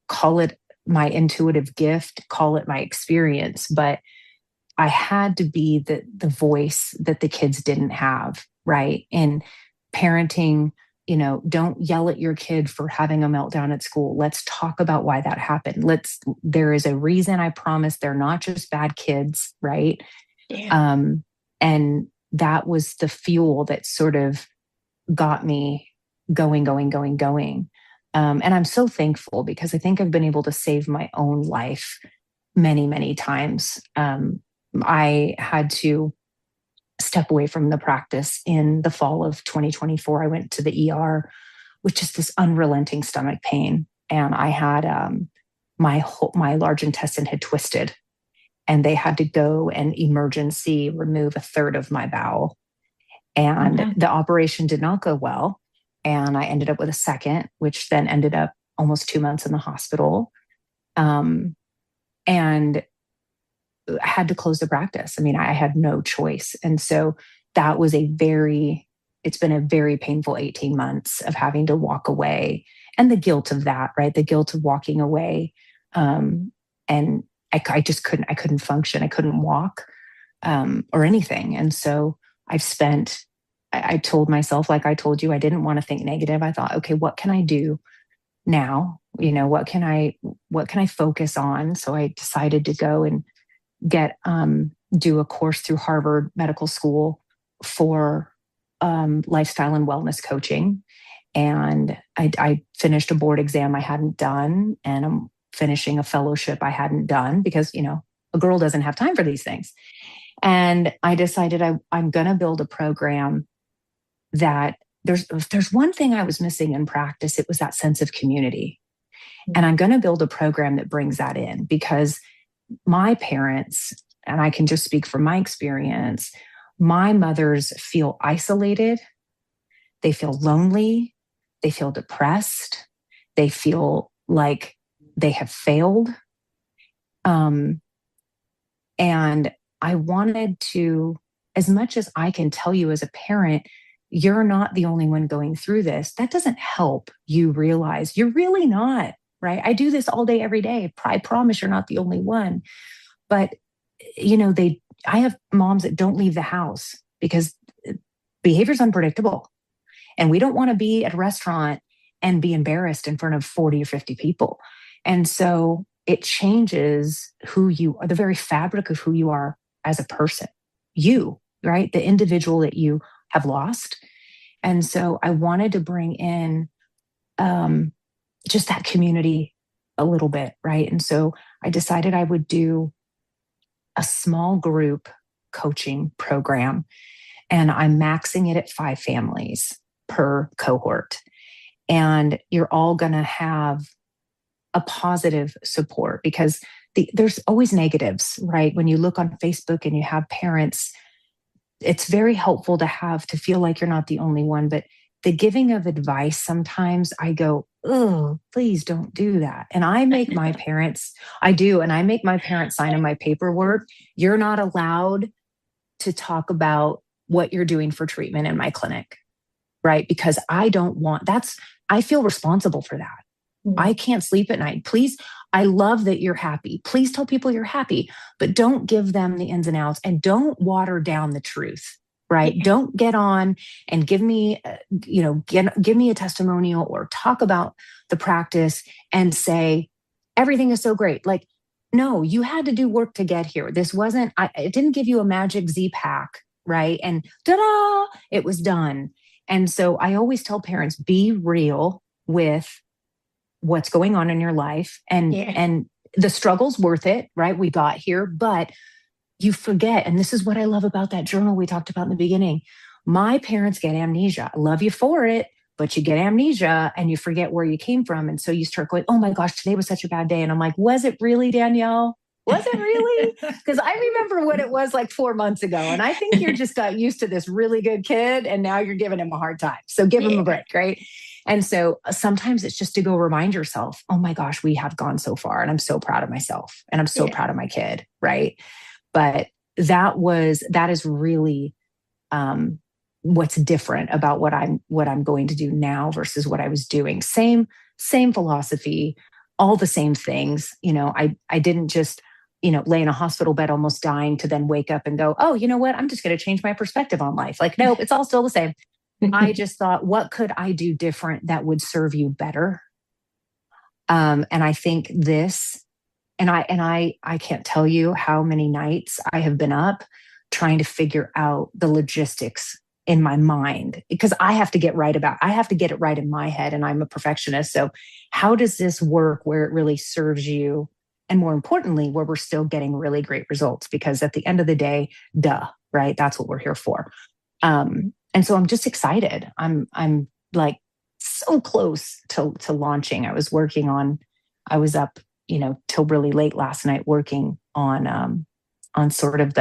call it my intuitive gift, call it my experience, but I had to be the voice that the kids didn't have, right? And parenting, don't yell at your kid for having a meltdown at school. Let's talk about why that happened. There is a reason, I promise. They're not just bad kids, right? Yeah. And that was the fuel that sort of got me going. And I'm so thankful, because I think I've been able to save my own life many, many times. I had to step away from the practice in the fall of 2024. I went to the ER with just this unrelenting stomach pain. And I had my large intestine had twisted, and they had to go and emergency remove a third of my bowel. And the operation did not go well. And I ended up with a second, which then ended up almost 2 months in the hospital. And I had to close the practice. I mean, I had no choice. And so that was it's been a very painful 18 months of having to walk away, and the guilt of that, right? The guilt of walking away. And I just couldn't function. I couldn't walk, or anything. And so I told myself, like I told you, I didn't want to think negative. I thought, okay, what can I do now? What can I focus on? So I decided to go and do a course through Harvard Medical School for lifestyle and wellness coaching. And I finished a board exam I hadn't done, and I'm finishing a fellowship I hadn't done, because, a girl doesn't have time for these things. And I decided I'm going to build a program that if there's one thing I was missing in practice, it was that sense of community. And I'm going to build a program that brings that in, because my parents, and I can just speak from my experience, my mothers feel isolated. They feel lonely. They feel depressed. They feel like they have failed. And I wanted to, as much as I can tell you as a parent, you're not the only one going through this, that doesn't help you realize you're really not, right? I do this all day, every day. I promise you're not the only one. But, I have moms that don't leave the house because behavior's unpredictable. And we don't want to be at a restaurant and be embarrassed in front of 40 or 50 people. And so it changes who you are, the very fabric of who you are as a person, right? The individual that you have lost. And so I wanted to bring in just that community a little bit, right? And so I decided I would do a small group coaching program, and I'm maxing it at 5 families per cohort. And you're all going to have a positive support, because there's always negatives, right? When you look on Facebook and you have parents, it's very helpful to feel like you're not the only one. But the giving of advice, sometimes I go, oh, please don't do that. And I make my parents, and I make my parents sign in my paperwork, you're not allowed to talk about what you're doing for treatment in my clinic, right? Because I feel responsible for that. I can't sleep at night. Please, I love that you're happy. Please tell people you're happy, but don't give them the ins and outs, and don't water down the truth, right? Yeah. Don't get on and give me, give me a testimonial or talk about the practice and say, everything is so great. Like, no, you had to do work to get here. It didn't give you a magic Z-Pack, right? And ta-da, it was done. And so I always tell parents, be real with what's going on in your life, and the struggle's worth it, right? We got here, but you forget. And this is what I love about that journal we talked about in the beginning. My parents get amnesia. I love you for it, but you get amnesia and you forget where you came from. And so you start going, oh my gosh, today was such a bad day. And I'm like, was it really, Danielle? Was it really? Because I remember what it was like 4 months ago. And I think you just got used to this really good kid, and now you're giving him a hard time. So give him a break, right? And so sometimes it's just to go remind yourself, oh my gosh, we have gone so far, and I'm so proud of myself, and I'm so proud of my kid, right? But that is really what's different about what I'm going to do now versus what I was doing. Same philosophy, all the same things. I didn't just lay in a hospital bed almost dying to then wake up and go, oh, you know what? I'm just going to change my perspective on life. Like, no, it's all still the same. I just thought, what could I do different that would serve you better? And I think this, and I can't tell you how many nights I have been up trying to figure out the logistics in my mind, because I have to get it right in my head, and I'm a perfectionist. So how does this work where it really serves you? And more importantly, where we're still getting really great results, because at the end of the day, right? That's what we're here for. And so I'm just excited. I'm like so close to launching. I was up, till really late last night working on sort of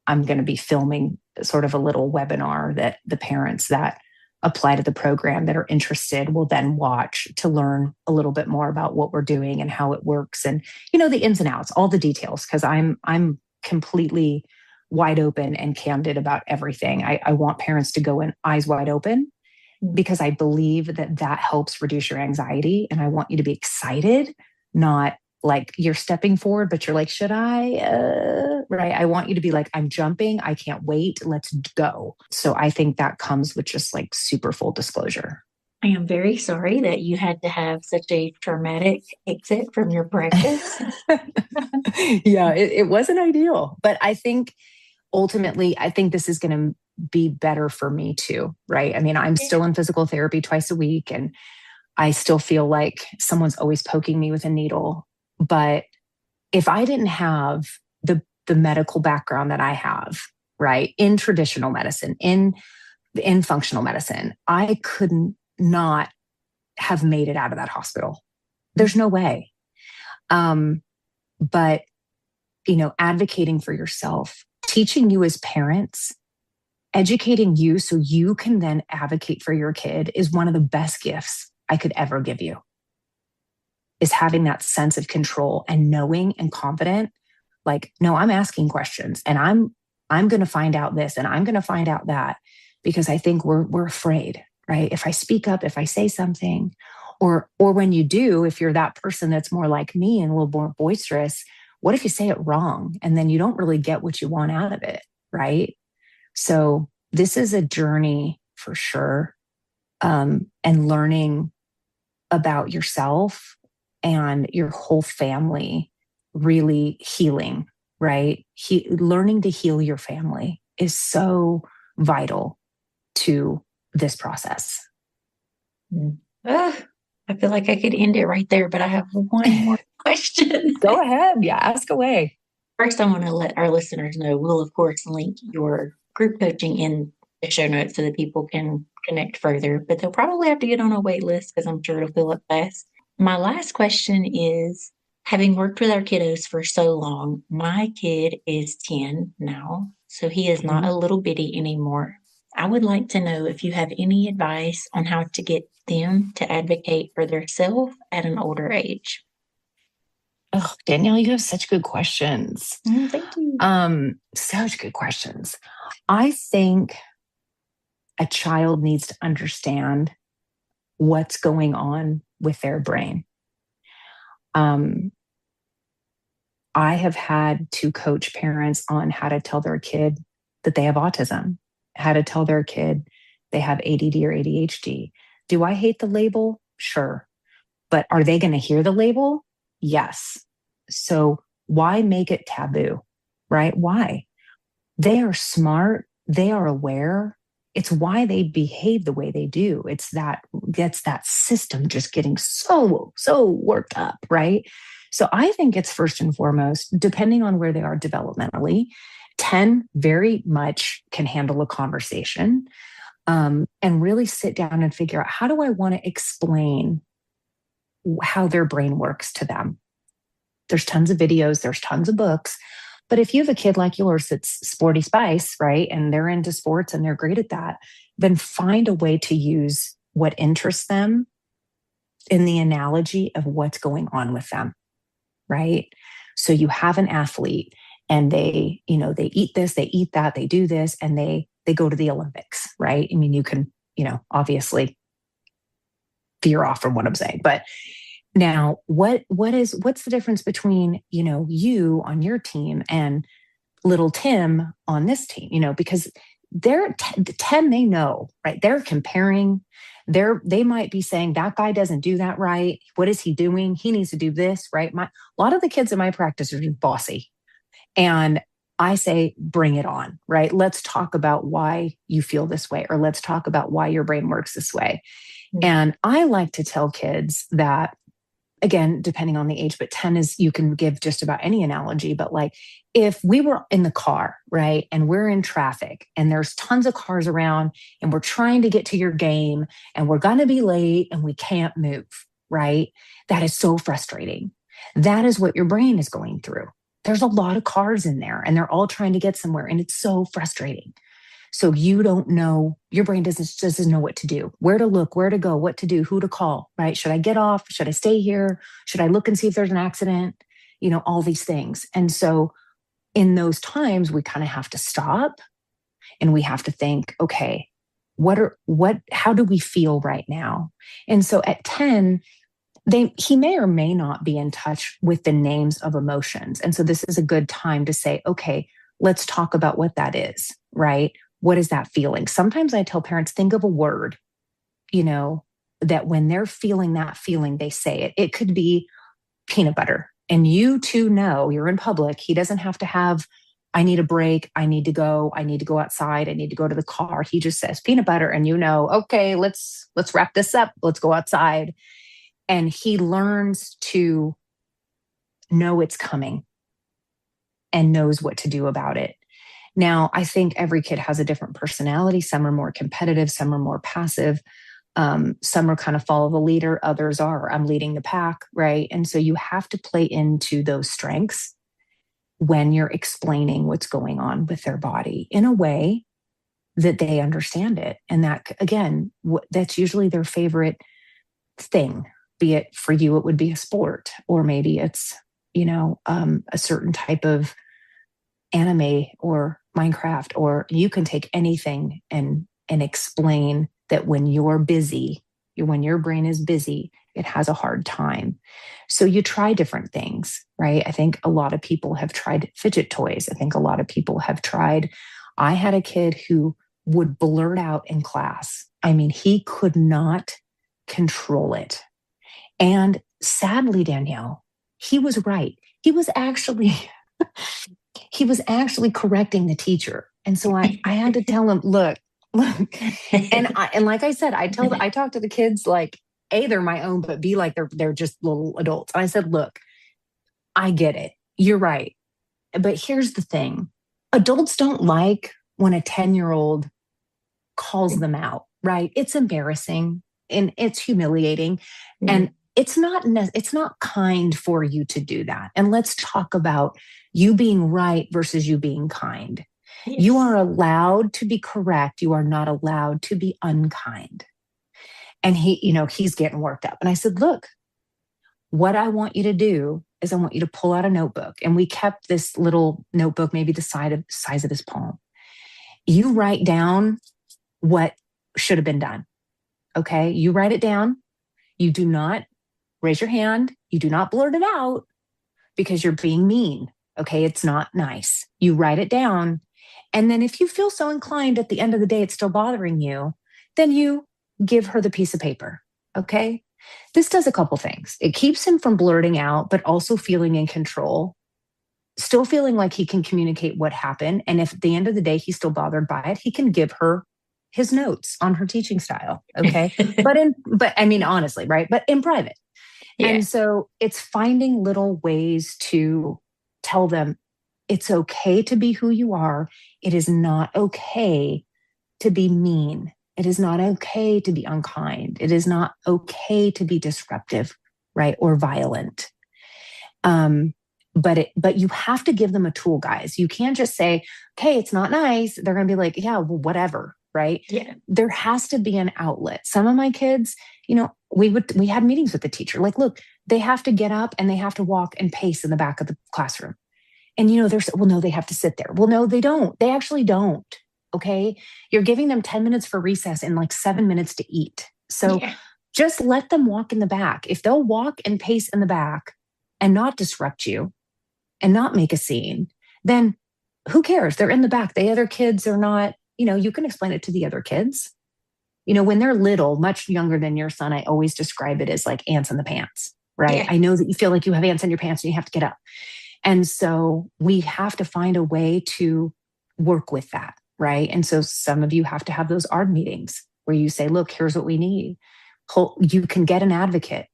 I'm going to be filming sort of a little webinar that the parents that apply to the program that are interested will then watch to learn a little bit more about what we're doing and how it works, and, the ins and outs, all the details, because I'm completely wide open and candid about everything. I want parents to go in eyes wide open, because I believe that helps reduce your anxiety. And I want you to be excited, not like you're stepping forward, but you're like, should I? Right. I want you to be like, I'm jumping. I can't wait. Let's go. So I think that comes with just like super full disclosure. I am very sorry that you had to have such a traumatic exit from your practice. Yeah, it wasn't ideal, but I think ultimately, this is going to be better for me too, right? I mean, I'm still in physical therapy twice a week, and I still feel like someone's always poking me with a needle. But if I didn't have the medical background that I have, right, in traditional medicine, in functional medicine, I could not have made it out of that hospital. There's no way. But, advocating for yourself, teaching you as parents, educating you so you can then advocate for your kid is one of the best gifts I could ever give you, is having that sense of control and knowing and confident, like, no, I'm asking questions, and I'm I'm going to find out this and I'm going to find out that, because I think we're afraid, right? If I speak up, if I say something, or when you do, if you're that person that's more like me and a little more boisterous, what if you say it wrong and then you don't really get what you want out of it, right? So this is a journey for sure, and learning about yourself and your whole family, really healing, right? Learning to heal your family is so vital to this process. I feel like I could end it right there, but I have one more question. Go ahead. Yeah, ask away. First, I want to let our listeners know we'll, of course, link your group coaching in the show notes so that people can connect further, but they'll probably have to get on a wait list because I'm sure it'll fill up fast. My last question is, having worked with our kiddos for so long, my kid is 10 now, so he is not a little bitty anymore. I would like to know if you have any advice on how to get them to advocate for themselves at an older age. Oh, Danielle, you have such good questions. Thank you. Such good questions. I think a child needs to understand what's going on with their brain. I have had to coach parents on how to tell their kid that they have autism, how to tell their kid they have ADD or ADHD. Do I hate the label? Sure. But are they going to hear the label? Yes. So why make it taboo, right? Why? They are smart. They are aware. It's why they behave the way they do. It's that system just getting so worked up, right? So I think it's first and foremost, depending on where they are developmentally, 10 very much can handle a conversation, and really sit down and figure out, how do I want to explain how their brain works to them? There's tons of videos, there's tons of books. But if you have a kid like yours that's sporty spice, right, and they're into sports and they're great at that, then find a way to use what interests them in the analogy of what's going on with them, right? So you have an athlete and they eat this, they eat that, they do this, and they go to the Olympics, right? I mean, you can, obviously veer off from what I'm saying, but now, what's the difference between, you on your team and little Tim on this team, because they're 10, they know, right? They're comparing, they might be saying that guy doesn't do that right. What is he doing? He needs to do this, right? A lot of the kids in my practice are just bossy. And I say, bring it on, right? Let's talk about why you feel this way, or let's talk about why your brain works this way. Mm-hmm. And I like to tell kids that, again, depending on the age, but 10 is, you can give just about any analogy, but like if we were in the car, right, and we're in traffic and there's tons of cars around and we're trying to get to your game and we're going to be late and we can't move, right? That is so frustrating. That is what your brain is going through. There's a lot of cars in there and they're all trying to get somewhere, and it's so frustrating. So you don't know, your brain doesn't know what to do, where to look, where to go, what to do, who to call, right? Should I get off? Should I stay here? Should I look and see if there's an accident? All these things. And so in those times, we kind of have to stop and we have to think, okay, how do we feel right now? And so at 10, he may or may not be in touch with the names of emotions. And so this is a good time to say, okay, let's talk about what that is, right? What is that feeling? Sometimes I tell parents, think of a word, that when they're feeling that feeling, they say it. It could be peanut butter. And you too know, you're in public. He doesn't have to have, I need a break. I need to go outside. I need to go to the car. He just says peanut butter. And okay, let's wrap this up. Let's go outside. And he learns to know it's coming and knows what to do about it. Now, I think every kid has a different personality. Some are more competitive, some are more passive. Some are kind of follow the leader. Others are, I'm leading the pack, right? And so you have to play into those strengths when you're explaining what's going on with their body in a way that they understand it. And that, again, that's usually their favorite thing. Be it for you, it would be a sport, or maybe it's, a certain type of anime or Minecraft, or you can take anything and explain that when you're busy, when your brain is busy, it has a hard time. So you try different things, right? I think a lot of people have tried fidget toys. I think a lot of people have tried. I had a kid who would blurt out in class. I mean, he could not control it. And sadly, Danielle, he was right. He was actually correcting the teacher. And so I had to tell him, look. And like I said, I talk to the kids like, A, they're my own, but B, like they're just little adults. And I said, look, I get it. You're right. But here's the thing. Adults don't like when a 10-year-old calls them out, right? It's embarrassing and it's humiliating. Mm-hmm. And it's not kind for you to do that. And let's talk about you being right versus you being kind. Yes. You are allowed to be correct. You are not allowed to be unkind. And he's getting worked up. And I said, look, what I want you to do is I want you to pull out a notebook. And we kept this little notebook, maybe the size of his palm. You write down what should have been done. Okay. You write it down. You do not raise your hand. You do not blurt it out because you're being mean. Okay. It's not nice. You write it down. And then if you feel so inclined at the end of the day, it's still bothering you, then you give her the piece of paper. Okay. This does a couple things. It keeps him from blurting out, but also feeling in control, still feeling like he can communicate what happened. And if at the end of the day, he's still bothered by it, he can give her his notes on her teaching style. Okay. but I mean, honestly, right. But in private. Yeah. And so it's finding little ways to tell them it's okay to be who you are. It is not okay to be mean. It is not okay to be unkind. It is not okay to be disruptive, right? Or violent. But you have to give them a tool, guys. You can't just say, okay, it's not nice. They're going to be like, yeah, well, whatever. Right. Yeah. There has to be an outlet. Some of my kids, we had meetings with the teacher. Like, look, they have to get up and they have to walk and pace in the back of the classroom. And, well, no, they have to sit there. Well, no, they don't. They actually don't. Okay. You're giving them 10 minutes for recess and like 7 minutes to eat. So just let them walk in the back. If they'll walk and pace in the back and not disrupt you and not make a scene, then who cares? They're in the back. The other kids are not, you can explain it to the other kids. When they're little, much younger than your son, I always describe it as like ants in the pants, right? Yeah. I know that you feel like you have ants in your pants and you have to get up. And so we have to find a way to work with that, right? And so some of you have to have those ARD meetings where you say, look, here's what we need. You can get an advocate.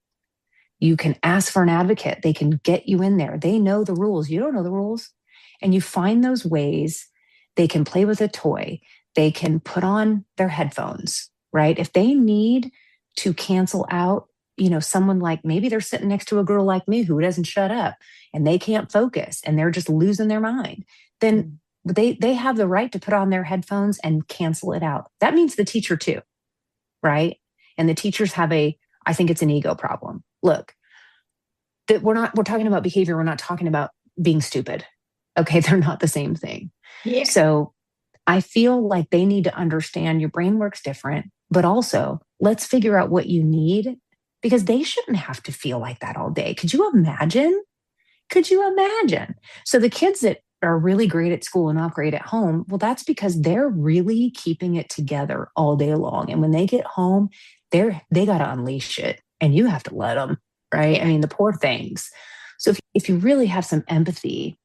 You can ask for an advocate. They can get you in there. They know the rules. You don't know the rules. And you find those ways. They can play with a toy. They can put on their headphones, right? If they need to cancel out, someone like maybe they're sitting next to a girl like me who doesn't shut up and they can't focus and they're just losing their mind, then they have the right to put on their headphones and cancel it out. That means the teacher too, right? And the teachers I think it's an ego problem. Look, we're talking about behavior. We're not talking about being stupid. Okay. They're not the same thing. Yeah. So I feel like they need to understand your brain works different, but also let's figure out what you need because they shouldn't have to feel like that all day. Could you imagine? So the kids that are really great at school and not great at home, well, that's because they're really keeping it together all day long. And when they get home, they got to unleash it and you have to let them, right? Yeah. I mean, the poor things. So if you really have some empathy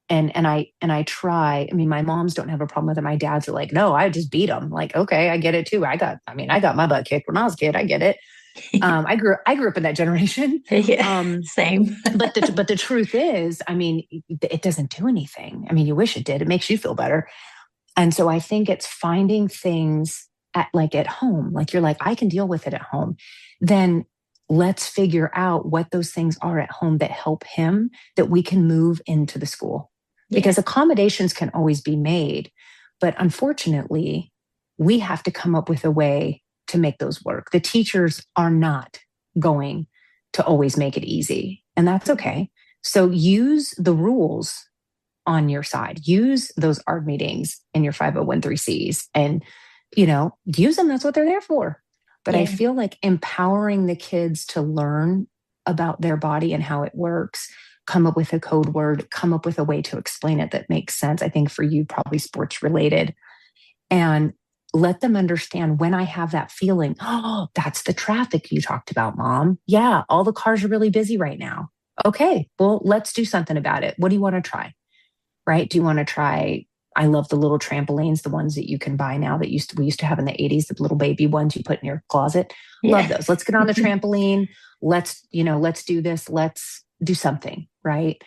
and I try, I mean, my moms don't have a problem with it. My dads are like, no, I just beat them. Like, okay, I get it too. I got my butt kicked when I was a kid. I get it. I grew up in that generation. Yeah, same. but the truth is, I mean, it doesn't do anything. I mean, you wish it did. It makes you feel better. And so I think it's finding things at home. Like you're like, I can deal with it at home. Then let's figure out what those things are at home that help him that we can move into the school. Because accommodations can always be made. But unfortunately, we have to come up with a way to make those work. The teachers are not going to always make it easy. And that's okay. So use the rules on your side. Use those ARD meetings in your 501(c)(3)s and, use them. That's what they're there for. But I feel like empowering the kids to learn about their body and how it works, come up with a code word, come up with a way to explain it that makes sense. I think for you, probably sports related, and let them understand when I have that feeling, oh, that's the traffic you talked about, Mom. Yeah, all the cars are really busy right now. Okay, well, let's do something about it. What do you want to try? Right? Do you want to try? I love the little trampolines, the ones that you can buy now that we used to have in the 80s, the little baby ones you put in your closet. Yeah. Love those. Let's get on the trampoline. Let's do this. Let's do something, right?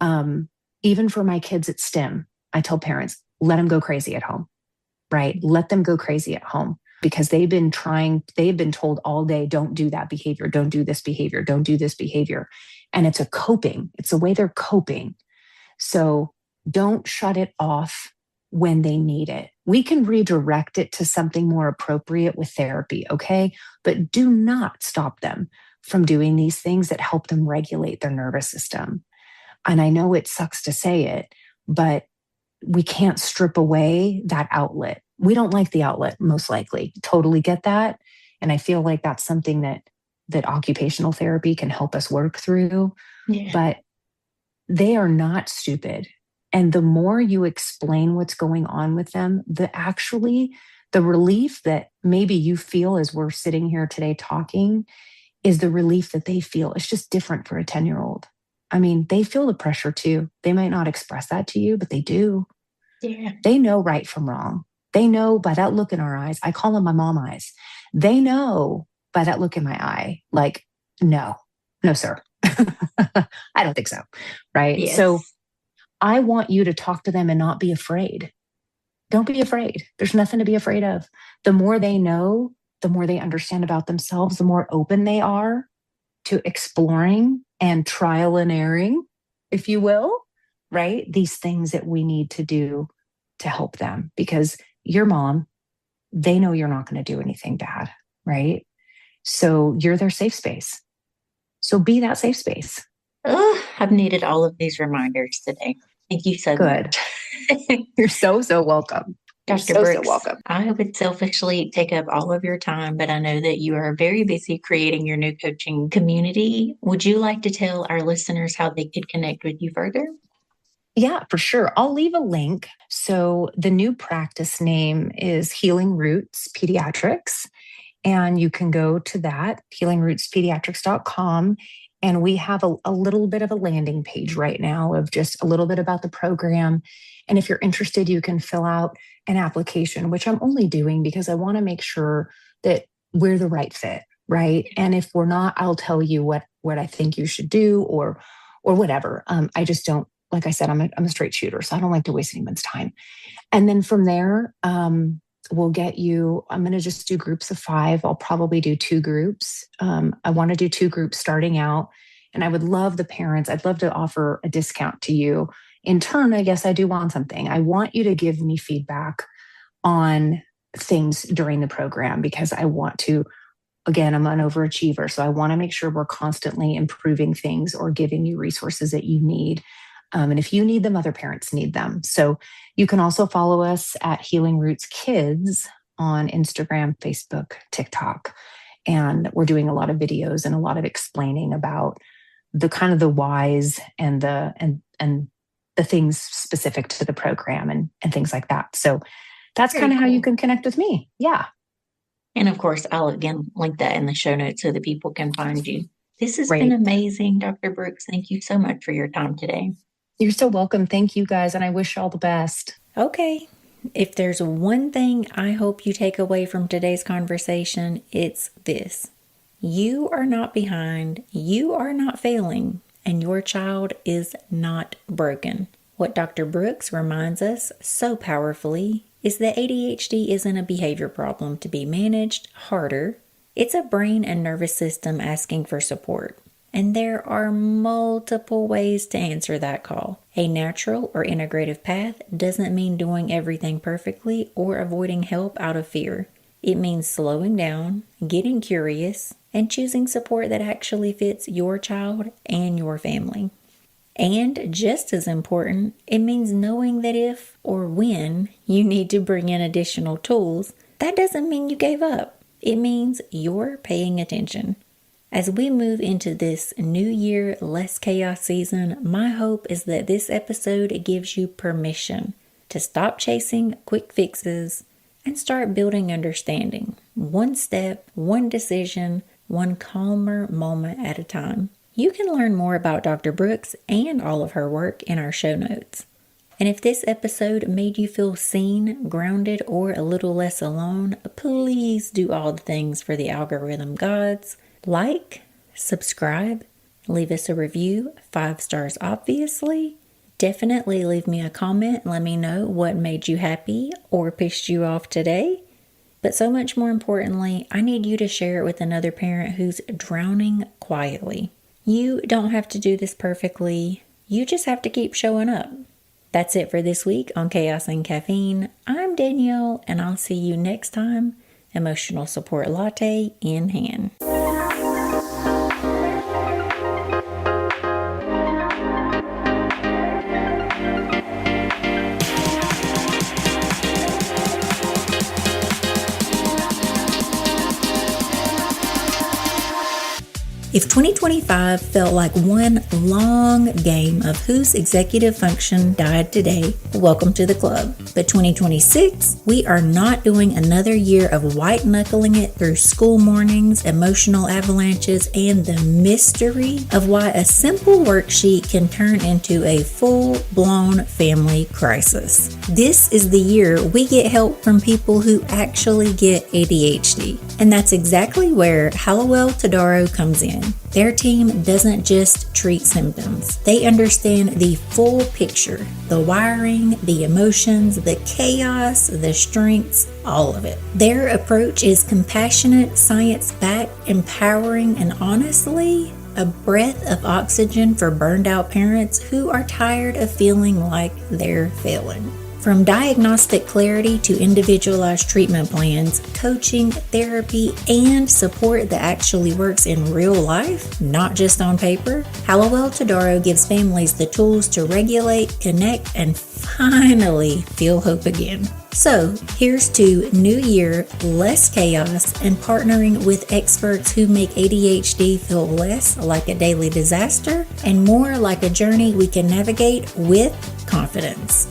Even for my kids at STEM, I tell parents, let them go crazy at home, right? Let them go crazy at home because they've been told all day, don't do that behavior. Don't do this behavior. Don't do this behavior. And it's a way they're coping. So don't shut it off when they need it. We can redirect it to something more appropriate with therapy, okay? But do not stop them from doing these things that help them regulate their nervous system. And I know it sucks to say it, but we can't strip away that outlet. We don't like the outlet, most likely. Totally get that. And I feel like that's something that occupational therapy can help us work through. Yeah. But they are not stupid. And the more you explain what's going on with them, the relief that maybe you feel as we're sitting here today talking is the relief that they feel. It's just different for a 10-year-old. I mean, they feel the pressure too. They might not express that to you, but they do. Yeah. They know right from wrong. They know by that look in our eyes. I call them my mom eyes. They know by that look in my eye, like, no, sir. I don't think so. Right. Yes. So I want you to talk to them and not be afraid. Don't be afraid. There's nothing to be afraid of. The more they know, the more they understand about themselves, the more open they are to exploring and trial and erroring, if you will, right? These things that we need to do to help them, because your mom, they know you're not going to do anything bad, right? So you're their safe space. So be that safe space. Oh, I've needed all of these reminders today. Thank you so much. You're so welcome. Dr. Brooks, so welcome. I would selfishly take up all of your time, but I know that you are very busy creating your new coaching community. Would you like to tell our listeners how they could connect with you further? Yeah, for sure. I'll leave a link. So the new practice name is Healing Roots Pediatrics. And you can go to that, healingrootspediatrics.com. And we have a little bit of a landing page right now of just a little bit about the program. And if you're interested, you can fill out an application, which I'm only doing because I want to make sure that we're the right fit, right? And if we're not, I'll tell you what I think you should do or whatever. I just don't, like I said, I'm a straight shooter, so I don't like to waste anyone's time. And then from there, we'll get you, I'm going to just do groups of 5. I'll probably do 2 groups. I want to do 2 groups starting out. And I would love the parents. I'd love to offer a discount to you. In turn, I guess I do want something. I want you to give me feedback on things during the program because I want to, again, I'm an overachiever. So I want to make sure we're constantly improving things or giving you resources that you need. And if you need them, other parents need them. So you can also follow us at Healing Roots Kids on Instagram, Facebook, TikTok. And we're doing a lot of videos and a lot of explaining about the kind of the whys and the things specific to the program and things like that. So that's kind of how you can connect with me. Yeah. And of course, I'll again link that in the show notes so that people can find you. This has been amazing, Dr. Brooks. Thank you so much for your time today. You're so welcome. Thank you guys. And I wish you all the best. Okay. If there's one thing I hope you take away from today's conversation, it's this. You are not behind. You are not failing. And your child is not broken. What Dr. Brooks reminds us so powerfully is that ADHD isn't a behavior problem to be managed harder. It's a brain and nervous system asking for support. And there are multiple ways to answer that call. A natural or integrative path doesn't mean doing everything perfectly or avoiding help out of fear. It means slowing down, getting curious, and choosing support that actually fits your child and your family. And just as important, it means knowing that if or when you need to bring in additional tools, that doesn't mean you gave up. It means you're paying attention. As we move into this new year, less chaos season, my hope is that this episode gives you permission to stop chasing quick fixes and start building understanding. One step, one decision, one calmer moment at a time. You can learn more about Dr. Brooks and all of her work in our show notes. And if this episode made you feel seen, grounded, or a little less alone, please do all the things for the algorithm gods. Like, subscribe, leave us a review, 5 stars obviously. Definitely leave me a comment and let me know what made you happy or pissed you off today. But so much more importantly, I need you to share it with another parent who's drowning quietly. You don't have to do this perfectly. You just have to keep showing up. That's it for this week on Chaos and Caffeine. I'm Danielle, and I'll see you next time. Emotional support latte in hand. If 2025 felt like one long game of whose executive function died today, welcome to the club. But 2026, we are not doing another year of white knuckling it through school mornings, emotional avalanches, and the mystery of why a simple worksheet can turn into a full-blown family crisis. This is the year we get help from people who actually get ADHD. And that's exactly where Hallowell Todaro comes in. Their team doesn't just treat symptoms. They understand the full picture, the wiring, the emotions, the chaos, the strengths, all of it. Their approach is compassionate, science-backed, empowering, and honestly, a breath of oxygen for burned out parents who are tired of feeling like they're failing. From diagnostic clarity to individualized treatment plans, coaching, therapy, and support that actually works in real life, not just on paper, Hallowell Todaro gives families the tools to regulate, connect, and finally feel hope again. So, here's to New Year, less chaos, and partnering with experts who make ADHD feel less like a daily disaster and more like a journey we can navigate with confidence.